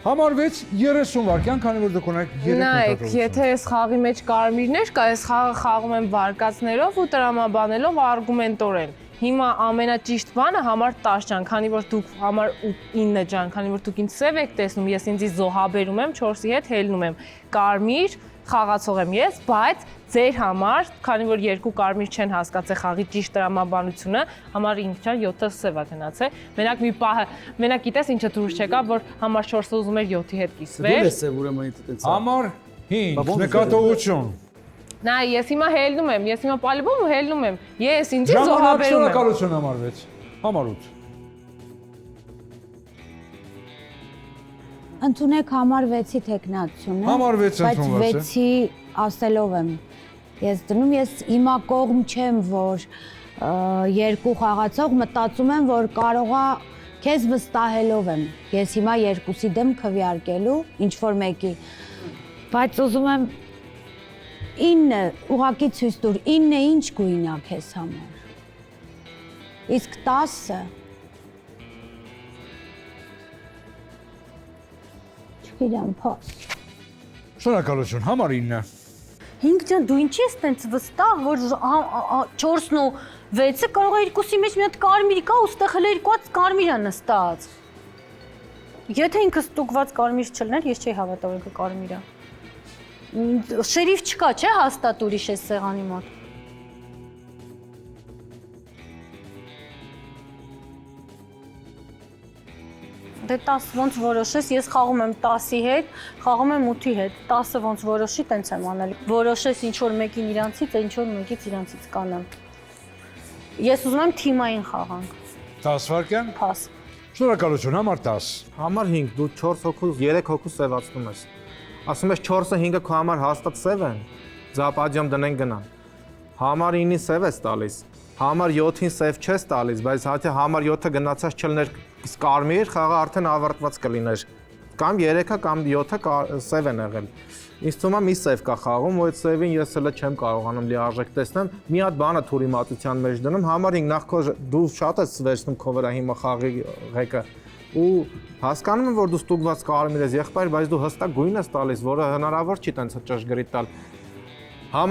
Համար 6 30 վայրկյան, քանի որ դուք ունեք 3 նայեք, եթե այս խաղի մեջ կարմիրներ կա, այս խաղը խաղում են վարկածներով ու տրամաբանելով արգումենտորեն։ Հիմա ամենաճիշտ բանը համար 10 ջան, քանի որ դուք համար 9 ջան, քանի որ դուք ինձ սև եք տեսնում, ես ինձի զոհաբերում եմ, 4-ի հետ հելնում եմ։ Կարմիր խաղացող եմ ես, բայց ձեր համար, քանի որ երկու կարմիր չեն հասկացել խաղի ճիշտ տրամաբանությունը, համար 5 ջան 7-ը սև է գնացել։ Մենակ մի պահ, մենակ գիտես ինչը դուրս չեկա, որ համար 4-ը ուզում էր 7-ի հետ կիսվել։ Դու ես սև ուրեմն այդպես։ Համար 5 նկատողություն։ Նա ես հիմա հելնում եմ, ես հիմա պալիբում ու հելնում եմ։ Ես ինձի զոհաբերում եմ։ Շնորհակալություն համար 6։ Համար 8։ Ընդունեք համար 6-ի տեխնացությունը։ Համար 6 ընդունված է։ Բայց 6-ի ասելով եմ։ Ես դնում, ես հիմա կողմ չեմ, որ երկու խաղացող մտածում եմ, որ կարողա քեզ վստահելով եմ։ Ես հիմա 2-ի դեմ քվեարկելու, ինչ որ մեկի։ Բայց ուզում եմ 9 ուղակի ցույց տուր, 9-ը ինչ գույն է քեզ համար։ Իսկ 10-ը Իրան փոս։ Շնորհակալություն, համար 9։ 5 ջան, դու ինչի ես տենց վստահ, որ 4-ն ու 6-ը կարող է 2-ի մեջ մի հատ կարմիր կա ու ստեղ հələ 2 հատ կարմիր է նստած։ Եթե ինքը ստուգված կարմիր չլներ, ես չէի հավատա, որ ինքը կարմիր է։ Շերիֆ չկա, չէ՞ հաստատ ուրիշ է սեղանի մոտ։ Դե 10 ոնց որոշես, ես խաղում եմ 10-ի հետ, խաղում եմ 8-ի հետ, 10-ը ոնց որոշի, տենց եմ անել։ Որոշես ինչ որ մեկին իրանցից, ինչ որ մեկից իրանցից կանեմ։ Ես ուզում եմ թիմային խաղանք։ 10 վայրկյան։ Փաս։ Շնորհակալություն, համար 10։ Համար 5, դու 4 հոգու, 3 հոգու սևացնում ես։ Ասում ես 4-ը 5-ը քո համար հաստատ սև են։ Ձապադյամ դնեն գնան։ Համար 9-ին սև ես տալիս։ Համար 7-ին սև չես տալիս, բայց հատի համար 7-ը գնացած չլներ կարմիր, խաղը արդեն ավարտված կլիներ։ Կամ 3-ը կամ 7-ը սև են եղել։ Ինձ թվում է մի սև կա խաղում, որ այդ սևին ես հələ չեմ կարողանում լիարժեք տեսնեմ։ Մի հատ բանը թուրի մատության մեջ դնում, համար 5 նախ դու շատ ես վերցնում քո վրա հիմա խաղի ղեկը ու հասկանում եմ, որ դու ստուգված կարմիր ես եղբայր, բայց դու հստակ գույն ես տալիս, որը հնարավոր չի տենց ճշգրիտ տալ։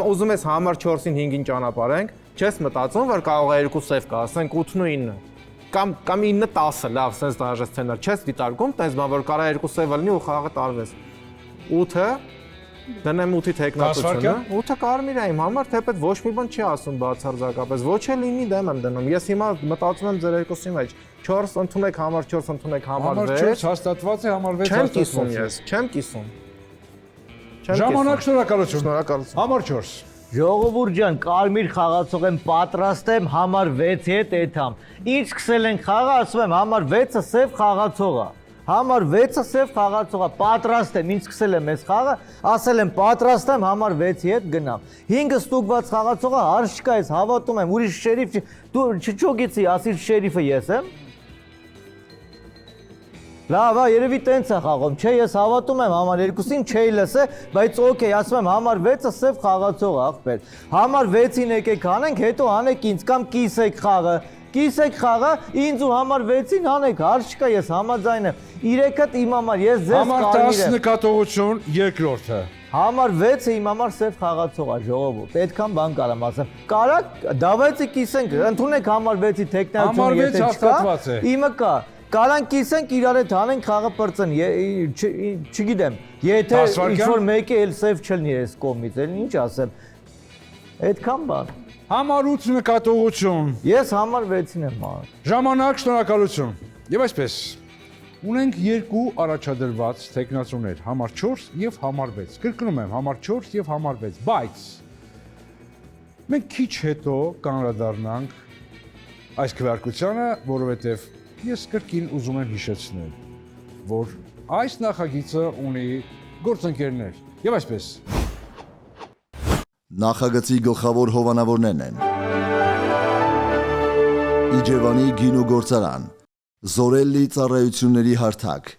Ուզում ես համար 4-ին 5-ին ճանապարհենք, չես մտածում, որ կարող է 2 սև կա, ասենք 8-ն ու 9-ը։ Կամ 9-10-ը, լավ, sense դաժե սցենար, չես դիտարկում, տես բան, որ կարա 2 սևը լինի ու խաղը տարվես։ 8-ը դնեմ 8-ի տեխնացությունը, 8-ը կարմիր է իմ համար, թեպետ ոչ մի բան չի ասում բացարձակապես, ոչ էլ 9-ի դեմ եմ դնում։ Ես հիմա մտածում եմ ձեր երկուսի մեջ, 4 ընդունեք համար 4, ընդունեք համար 6։ Համար 4 հաստատված է, համար 6 հաստատված է։ Չեմ կիսում ես, չեմ կիսում։ Ժամանակ շնորհակալություն։ Շնորհակալություն։ Համար 4։ Ժողովուրդ ջան, կարմիր խաղացող եմ, պատրաստ եմ համար 6-ի հետ էթամ։ Ինչ սկսել ենք խաղը, ասում եմ համար 6-ը սև խաղացող է։ Համար 6-ը սև խաղացող է, պատրաստ եմ, ինչ սկսել եմ այս խաղը, ասել եմ պատրաստ եմ համար 6-ի հետ գնամ։ 5-ը ստուգված խաղացողը հարց չկա, ես հավատում եմ, ուրիշ շերիֆ դու չճոգեցի, ասիր շերիֆը ես եմ։ Լավ, երևի տենց է խաղում, չէ, ես հավատում եմ համար 2-ին չէի լսե, բայց օքեյ, ասում եմ համար 6-ը սև խաղացող աղբեր։ Համար 6-ին եկեք հանենք, հետո հանեք ինձ կամ կիսեք խաղը, ինձ ու համար 6-ին հանեք, հարց չկա, ես համաձայն եմ։ 3-ը իմ համար, ես ձեզ համար կարմիր 10 եմ։ նկատողություն, երկրորդը։ Համար 6-ը իմ համար սև խաղացող է, ժողովուրդ, այդքան բան կարամ ասեմ։ Կարա, դավայցի կիսենք, ընդունեք համար 6-ի տեխնացիone, եթե չկա, իմը կա։ Կարան կիսենք իրար հետ հանենք խաղը պրծեն, չգիտեմ, եթե ինչ-որ մեկը էլ սև չլնի ես կողմից, էլ ինչ ասեմ, այդքան բան։ Համար 8 նկատողություն։ Ես համար 6-ին եմ մարդ։ Ժամանակ շնորհակալություն։ Եվ այսպես, ունենք երկու առաջադրված տեխնացուներ, համար 4 և համար 6։ Կրկնում եմ, համար 4 և համար 6, բայց մենք քիչ հետո կանրադառնանք այս քվեարկությանը, որովհետև ես կրկին ուզում եմ հիշեցնել, որ այս նախագիծը ունի գործընկերներ։ Եվ այսպես, Նախագծի գլխավոր հովանավորներն են Իջևանի գինու գործարան, Զորելլի ծառայությունների հարթակ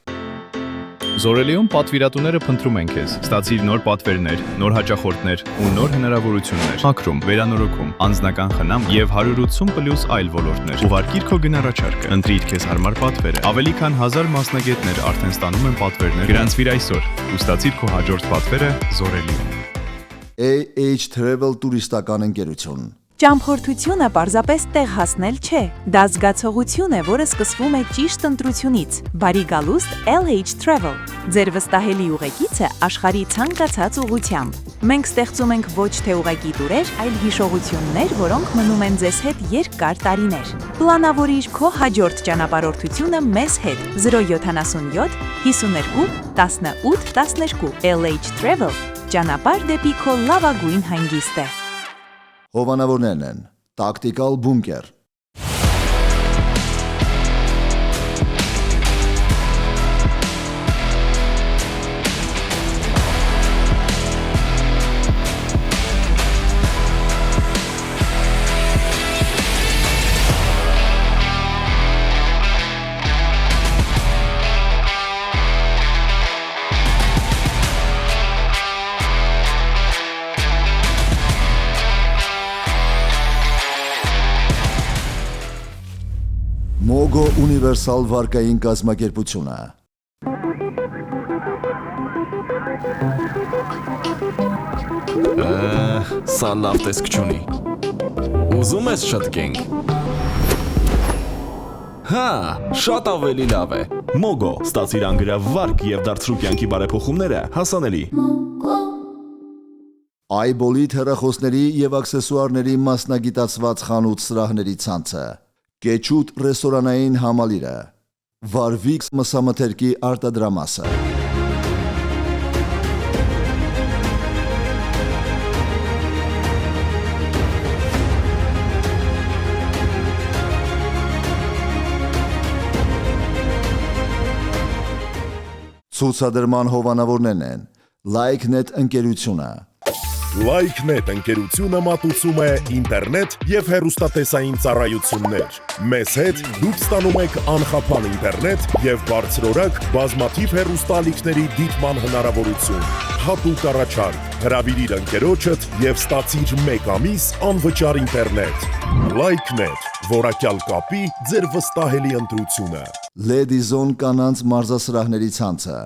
Զորելիում պատվիրատուները փնտրում են քեզ։ Ստացիր նոր պատվերներ, նոր հաճախորդներ ու նոր հնարավորություններ։ Մաքրում, վերանորոգում, անձնական խնամ եւ 180+ այլ ոլորտներ։ Ուղարկիր քո գնահառաչարկը, ընտրիր քեզ հարմար պատվերը։ Ավելի քան 1000 մասնագետներ արդեն ստանում են պատվերներ։ Գրանցվիր այսօր ու ստացիր քո հաջորդ պատվերը Զորելիում։ AH Travel տուրիստական ընկերություն Ճամփորդությունը պարզապես տեղ հասնել չէ։ Դա զգացողություն է, որը սկսվում է ճիշտ ընտրությունից։ Բարի գալուստ LH Travel։ Ձեր վստահելի ուղեկիցը աշխարհի ցանկացած ուղղությամբ։ Մենք ստեղծում ենք ոչ թե ուղեկի տուրեր, այլ հիշողություններ, որոնք մնում են ձեզ հետ երկար տարիներ։ Պլանավորիր քո հաջորդ ճանապարհորդությունը մեզ հետ 077 52 18 12 LH Travel։ Ճանապարհ դեպի քո լավագույն հանգիստը։ Հովանավորներն են Տակտիկալ բունկեր Մոգո ունիվերսալ վարկային կազմակերպությունը Սա լավ տեսք չունի։ Ուզում ես շտկենք։ Հա, շատ ավելի լավ է։ Մոգո, ստացիր անգրավ վարկ եւ դարձրու կյանքի բարեփոխումները հասանելի։ Այբոլիթ հեռախոսների եւ աքսեսուարների մասնագիտացված խանութ սրահների ցանցը Կեչուտ ռեստորանային համալիրը Վարվիքս մսամթերքի արտադրամասը Ցուցադրման հովանավորներն են LikeNet ընկերությունը LikeNet ընկերությունը մատուցում է ինտերնետ եւ հեռուստատեսային ծառայություններ։ Մեզ հետ դուք ստանում եք անխափան ինտերնետ եւ բարձրորակ բազմաթիվ հեռուստաալիքների դիտման հնարավորություն։ Հատուկ առաջարկ, հրավիրիր ընկերոջդ եւ ստացիր 1 ամիս անվճար ինտերնետ։ LikeNet, որակյալ կապի ձեր վստահելի ընտրությունը։ Լեդիզոն կանանց մարզասրահների ցանցը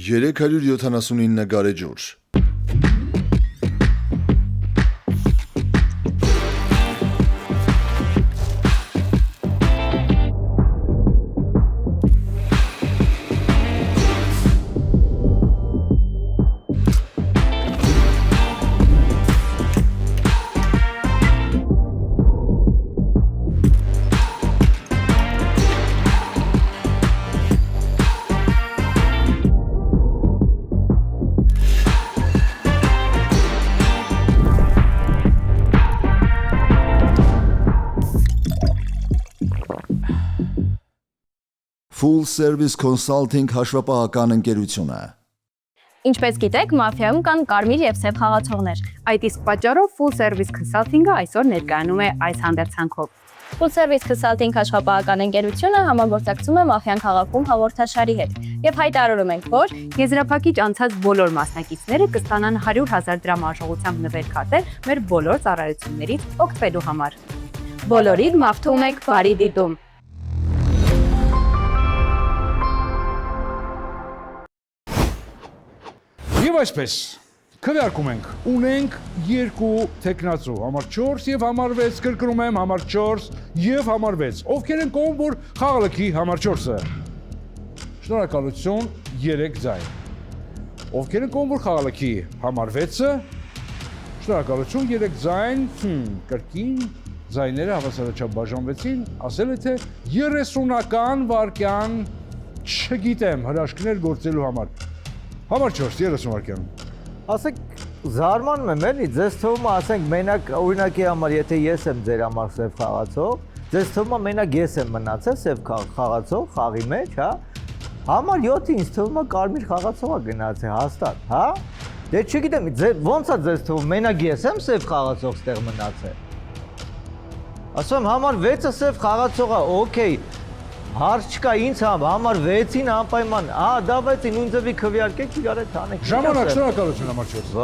$379 գարեջուր Full Service Consulting հաշվապահական ընկերությունը Ինչպես գիտեք, մաֆիայում կան կարմիր եւ սև խաղացողներ։ Այդ իսկ պատճառով Full Service Consulting-ը այսօր ներկայանում է այս հանդերձանքով։ Full Service Consulting հաշվապահական ընկերությունը համագործակցում է Մաֆիան քաղաքում հաղորդաշարի հետ եւ հայտարարում ենք, որ եզրափակիչ անցած բոլոր մասնակիցները կստանան 100,000 դրամ արժողությամբ նվերքատեր մեր բոլոր ծառայություններից օգտվելու համար։ Բոլորին մաղթում ենք բարի դիտում։ Եվ այսպես, քվեարկում ենք, ունենք 2 տեխնացու, համար 4 եւ համար 6, կրկնում եմ, համար 4 եւ համար 6, ովքեր են կողմ, որ խաղալքի համար 4-ը։ Շնորհակալություն 3 ձայն։ Ովքեր են կողմ, որ խաղալքի համար 6-ը, շնորհակալություն 3 ձայն, կրկին ձայները հավասարաչափ բաժանվեցին, ասել է թե 30-ական վարկյան չգիտեմ հրաշքներ գործելու համար։ Համար 4 30 վայրկյան։ Ասեք զարմանում եմ էլի, ձեզ թվում է, ասենք մենակ օրինակի համար, եթե ես եմ ձեր համար սև խաղացող, ձեզ թվում է մենակ ես եմ մնացել սև խաղացող խաղի մեջ, հա։ Համար 7-ը ինձ թվում է կարմիր խաղացողը գնացել հաստատ, հա։ Դե չգիտեմ, ոնց է ձեզ թվում, մենակ ես եմ սև խաղացող ստեղ մնացել։ Ասում եմ համար 6-ը սև խաղացողը, օքեյ։ Հարց չկա ինձ համար 6-ին անպայման, դավայց նույն ձևի քվեարկեք իրար հետ անեք։ Ժամանակ, շնորհակալություն համար 4։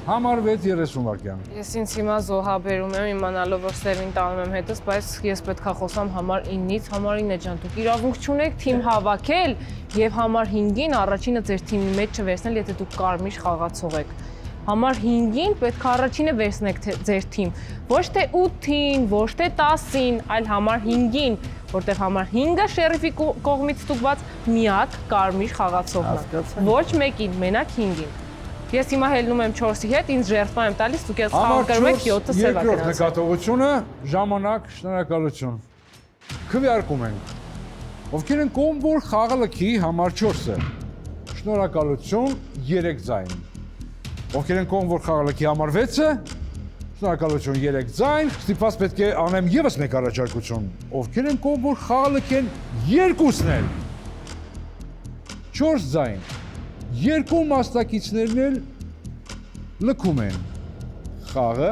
Համար 6 30 վայրկյան։ Ես ինձ հիմա զոհաբերում եմ իմանալով, որ սևին տանում եմ հետս, բայց ես պետքա խոսամ համար 9-ից, համար 9 ջան, դուք իրավունք չունեք թիմ հավաքել եւ համար 5-ին առաջինը ձեր թիմի մեջ չվերցնել, եթե դուք կարմիր խաղացող եք։ Համար 5-ին պետք է առաջինը վերցնեք ձեր թիմ, ոչ թե 8-ին, ոչ թե 10-ին, այլ համար 5-ին, որտեղ համար 5-ը շերիֆի կողմից ստուգված միակ կարմիր խաղացողն է։ Ոչ մեկին, մենակ 5-ին։ Ես հիմա հելնում եմ 4-ի հետ, ինձ ժերտվա եմ տալիս, դուք ես խաղարկում եք 7-ը սևա գնացել։ Երկրորդ նկատողությունը, ժամանակ, շնորհակալություն։ Քվեարկում ենք։ Ովքեր են կողմ, որ խաղը լքի համար 4-ը։ Շնորհակալություն 3 ձայն։ Ովքեր են կողմ, որ խաղը լքի համար 6-ը, շնորհակալություն 3 ձայն, ստիպված պետք է անեմ եւս մեկ առաջարկություն։ Ովքեր են կողմ, որ խաղը լքեն 2-ն էլ, 4 ձայն, 2 մասնակիցներն էլ լքում են խաղը,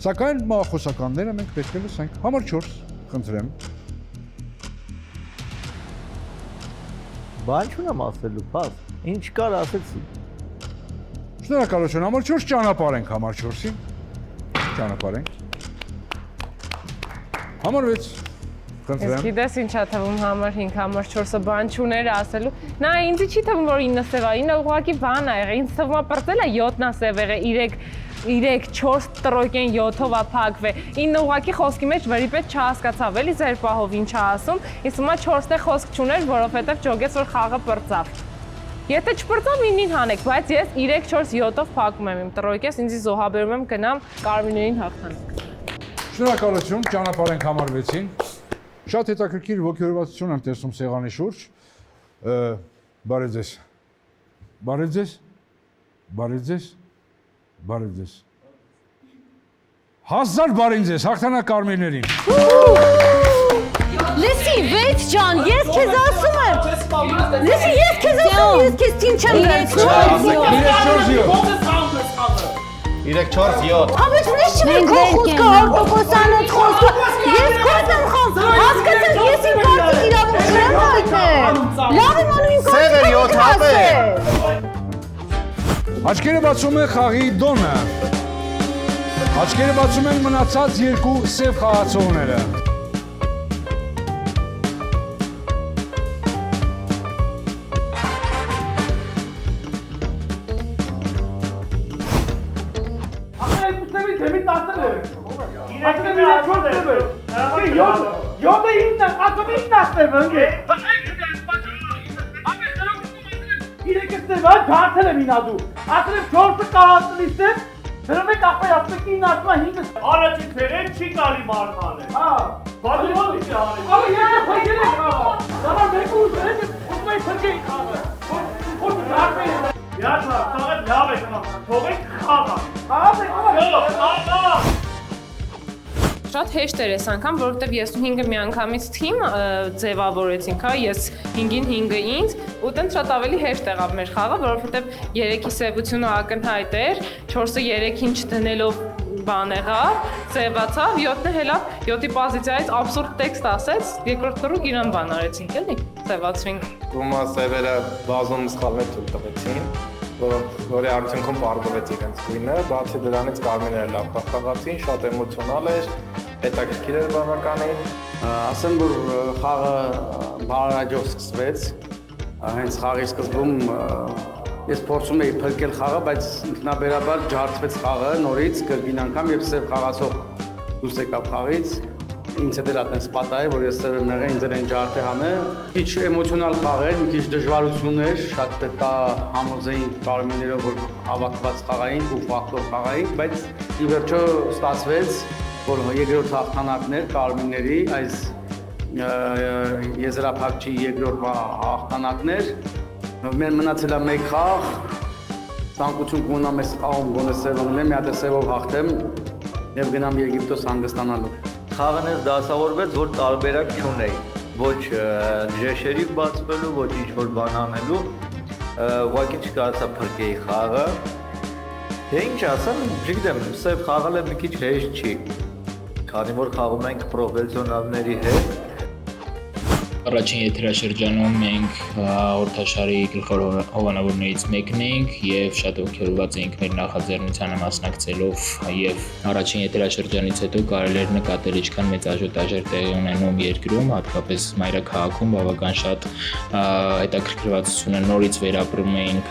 սակայն մահախոսականները մենք պետք է լսենք։ Համար 4, խնդրեմ։ Բան չունեմ ասելու, պաս, ինչ կար ասեցի։ Շնորհակալություն համար 4, ճանապարհենք համար 4-ին։ Ճանապարհենք։ Համար 6, խնդրեմ։ Ես գիտես ինչ է թվում համար 5, համար 4-ը բան չուներ ասելու։ Նա ինձ չի թվում, որ 9-ը սև է, 9-ը ուղղակի բան է եղել, ինձ թվում է պրծել է 7-ն է սև եղել, 3-4 տրոկեն 7-ով է փակվել։ 9-ը ուղղակի խոսքի մեջ վրի պես չհասկացավ, էլի ձեր պահով ինչ է ասում, իսկ հիմա 4-ը խոսք չուներ, որովհետև ջոգեց, որ խաղը պրծավ։ Եթե չպրծավ 9-ին հանեք, բայց ես 3-4-7-ով փակում եմ իմ տրոյկես, ինձի զոհաբերում եմ գնամ կարմիրներին հաղթանակ։ Շնորհակալություն, ճանապարհենք համար 6-ին։ Շատ հետաքրքիր ոգևորվածություն եմ տեսնում սեղանի շուրջ։ Բարև ձեզ։ Բարև ձեզ։ Բարև ձեզ։ Բարև ձեզ։ 1000 բարև ձեզ, հաղթանակ կարմիրներին։ Լսի, 6 ջան, ես քեզ ասում եմ։ Լսի, ես քեզ ասում եմ, ես քեզ թիմ չեմ Իրեք 4-7։ Հավես միշտ չեք քո խոսքը արտոկոսանոց խոսքը։ Ես քո եմ խոսում։ Հասկացեք, ես իմ կարծիք իրավունք չեմ հայտնել։ Լավ եմ անում իմ կարծիքը։ Աչքերը բացում է խաղի դոնը։ Աչքերը բացում են մնացած 2 սև խաղացողները։ Ջարդել եմ ինադու, ասել եմ 4-ը կարացնից եմ, դրում եք ապայ ասպեք ինը ասում է 5-ը առաջին թեղեն չի կարի մարման է, հա, բադրոն իչ է արել, ապա ես է փրկել եք խաղը, դարար մեկը ուզել եք ուզում եք փրկել խաղը, որ դարվել է, յաչա, խաղը լավ եք մամ, թողեք խաղը, խաղը, Շատ հեշտ էր այս անգամ, որովհետև ես ու 5-ը միանգամից թիմ ձևավորեցինք, հա, ես 5-ին 5-ը ինձ, ու տենց շատ ավելի հեշտ եղավ մեր խաղը, որովհետև 3-ի սևությունը ակնհայտ էր, 4-ը 3-ին չդնելով բան եղավ, ձևացավ, 7-ը հելավ, 7-ի պոզիցիայից абսուրդ տեքստ ասեց, երկրորդ կրուկ իրան բան արեցինք, էլի, ձևացրինք։ Ումա սևերը բազում սխալներ թույլ տվեցին, որի արդյունքում պարզվեց իրենց գույնը, բացի դրանից կարմիրները լավ խաղացին, շատ էմոցիոնալ էր, հետաքրքիր էր բավականին։ Ասեմ, որ խաղը բարարաջով սկսվեց, հենց խաղի սկզբում ես փորձում էի փրկել խաղը, բայց ինքնաբերաբար ջարդվեց խաղը նորից կրկին անգամ եւ սև խաղացող դուրս եկավ խաղից։ Ինձ հետ էլ այդպես պատահ է, որ ես սև եմ եղել, ինձ էլ են ջարդե հանը։ Քիչ էմոցիոնալ խաղ էր, մի քիչ դժվարություններ, շատ պետք է համոզեին կարմիրներով, որ հավաքված խաղային ու ֆակտոր խաղային, բայց ի վերջո ստացվեց, որ երկրորդ հաղթանակներ կարմիրների այս եզրափակչի երկրորդ հաղթանակներ։ Մեր մնացել է մեկ խաղ, ցանկություն կունենամ այս խաղում գոնե սևով ունեմ, մի հատ սևով հաղթեմ եւ գնամ Եգիպտոս հանգստանալու։ Խաղն էլ դասավորվեց, որ տարբերակ չունեի, ոչ ժեշերի բացվելու, ոչ ինչ-որ բան անելու, ուղղակի չկարողացա փրկեի խաղը։ Թե ինչ ասեմ, չգիտեմ, սև խաղալը մի քիչ հեշտ չի, քանի որ խաղում ենք պրոֆեսիոնալների հետ։ Առաջին եթերաշրջանում մենք հաղորդաշարի գլխավոր հովանավորներից մեկն էինք եւ շատ ողջորված էինք մեր նախաձեռնությանը մասնակցելով եւ առաջին եթերաշրջանից հետո կարելի էր նկատել ինչքան մեծ աժիոտաժ տեղի ունենում երկրում, հատկապես մայրաքաղաքում բավական շատ հետաքրքրվածություն նորից վերապրում էին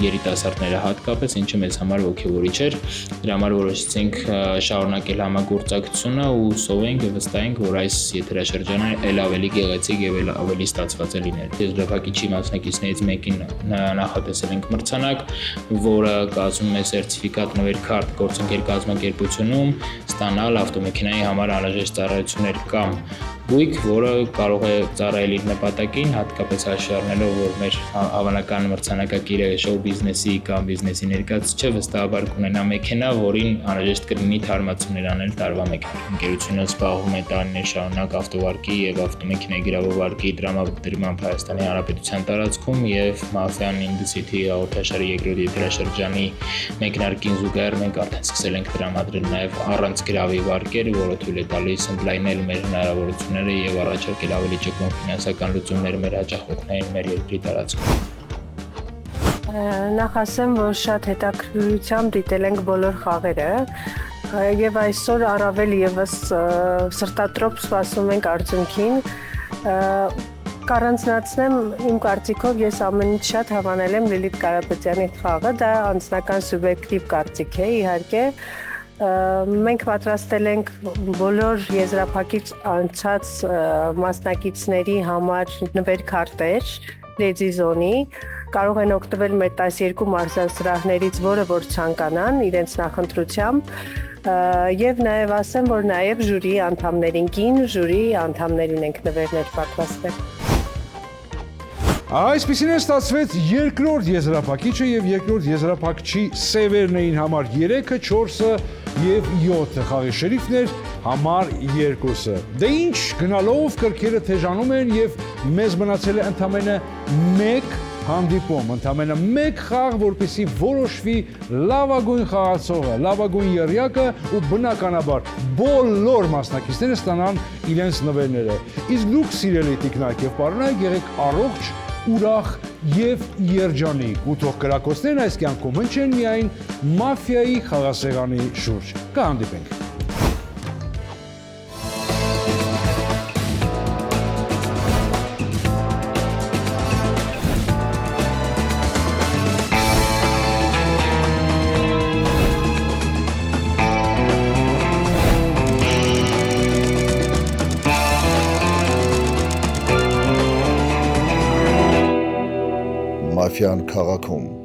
երիտասարդները հատկապես, ինչը մեզ համար ոգևորիչ էր։ Դրա համար որոշեցինք շարունակել համագործակցությունը ու հուսով ենք եւ վստահ ենք, որ այս եթերաշրջանը ել ավելի գեղեցիկ եւ ավելի ստացված է լինել։ Եզրափակիչի մասնակիցներից մեկին նախատեսել ենք մրցանակ, որը կազմում է սերտիֆիկատ նվեր-քարտ գործընկեր կազմակերպությունում ստանալ ավտոմեքենայի համար անհրաժեշտ ծառայություններ կամ գույք, որը կարող է ծառայել իր նպատակին, հատկապես հաշվի առնելով, որ մեր հավանական մրցանակակիրը շոու բիզնեսի կամ բիզնեսի ներկայացուցիչը վստահաբար կունենա մեքենա, որին անհրաժեշտ կլինի թարմացումներ անել տարվա մեկ։ Ընկերությունը զբաղվում է տարիներ շարունակ ավտովարկի եւ ավտոմեքենայի գրավովարկի տրամադրմամբ Հայաստանի Հանրապետության տարածքում եւ Mafia in the City հաղորդաշարի երկրորդ եթերաշրջանի մեկնարկին զուգահեռ մենք արդեն սկսել ենք տրամադրել նաեւ առանց գրավի վարկեր, որը թույլ է տալիս ընդլայնել մեր հնարավորությունները եւ առաջարկել ավելի ճկուն ֆինանսական լուծումներ մեր հաճախորդներին մեր երկրի տարածքում։ Նախ ասեմ, որ շատ հետաքրքրությամբ դիտել ենք բոլոր խաղերը եւ այսօր առավել եւս սրտատրոփ սպասում ենք արդյունքին։ Կառանձնացնեմ իմ կարծիքով ես ամենից շատ հավանել եմ Լիլիթ Կարապետյանի խաղը, դա անձնական սուբյեկտիվ կարծիք է, իհարկե։ Մենք պատրաստել ենք բոլոր եզրափակիչ անցած մասնակիցների համար նվեր-քարտեր Lady Zone-ի, կարող են օգտվել մեր 12 մարզասրահներից, որը որ ցանկանան իրենց նախընտրությամբ, եւ նաեւ ասեմ, որ նաեւ ժյուրի անդամներին, կին ժյուրի անդամներին ենք նվերներ պատրաստել։ Այսպիսին է ստացվեց երկրորդ եզրափակիչը եւ երկրորդ եզրափակչի սևերն էին համար 3-ը, 4-ը եւ 7-ը, խաղի շերիֆներ համար 2-ը։ Դե ինչ, գնալով կրքերը թեժանում են եւ մեզ մնացել է ընդամենը 1 հանդիպում, ընդամենը 1 խաղ, որպեսզի որոշվի լավագույն խաղացողը, լավագույն եռյակը ու բնականաբար բոլոր մասնակիցները ստանան իրենց նվերները։ Իսկ դուք սիրելի տիկնակ եւ պարոնայք եղեք առողջ, ուրախ եւ երջանիկ ու թող կրակոցներն այս կյանքում հնչեն միայն Mafia-ի խաղասեղանի շուրջ։ Կհանդիպենք։ Mafia-ն քաղաքում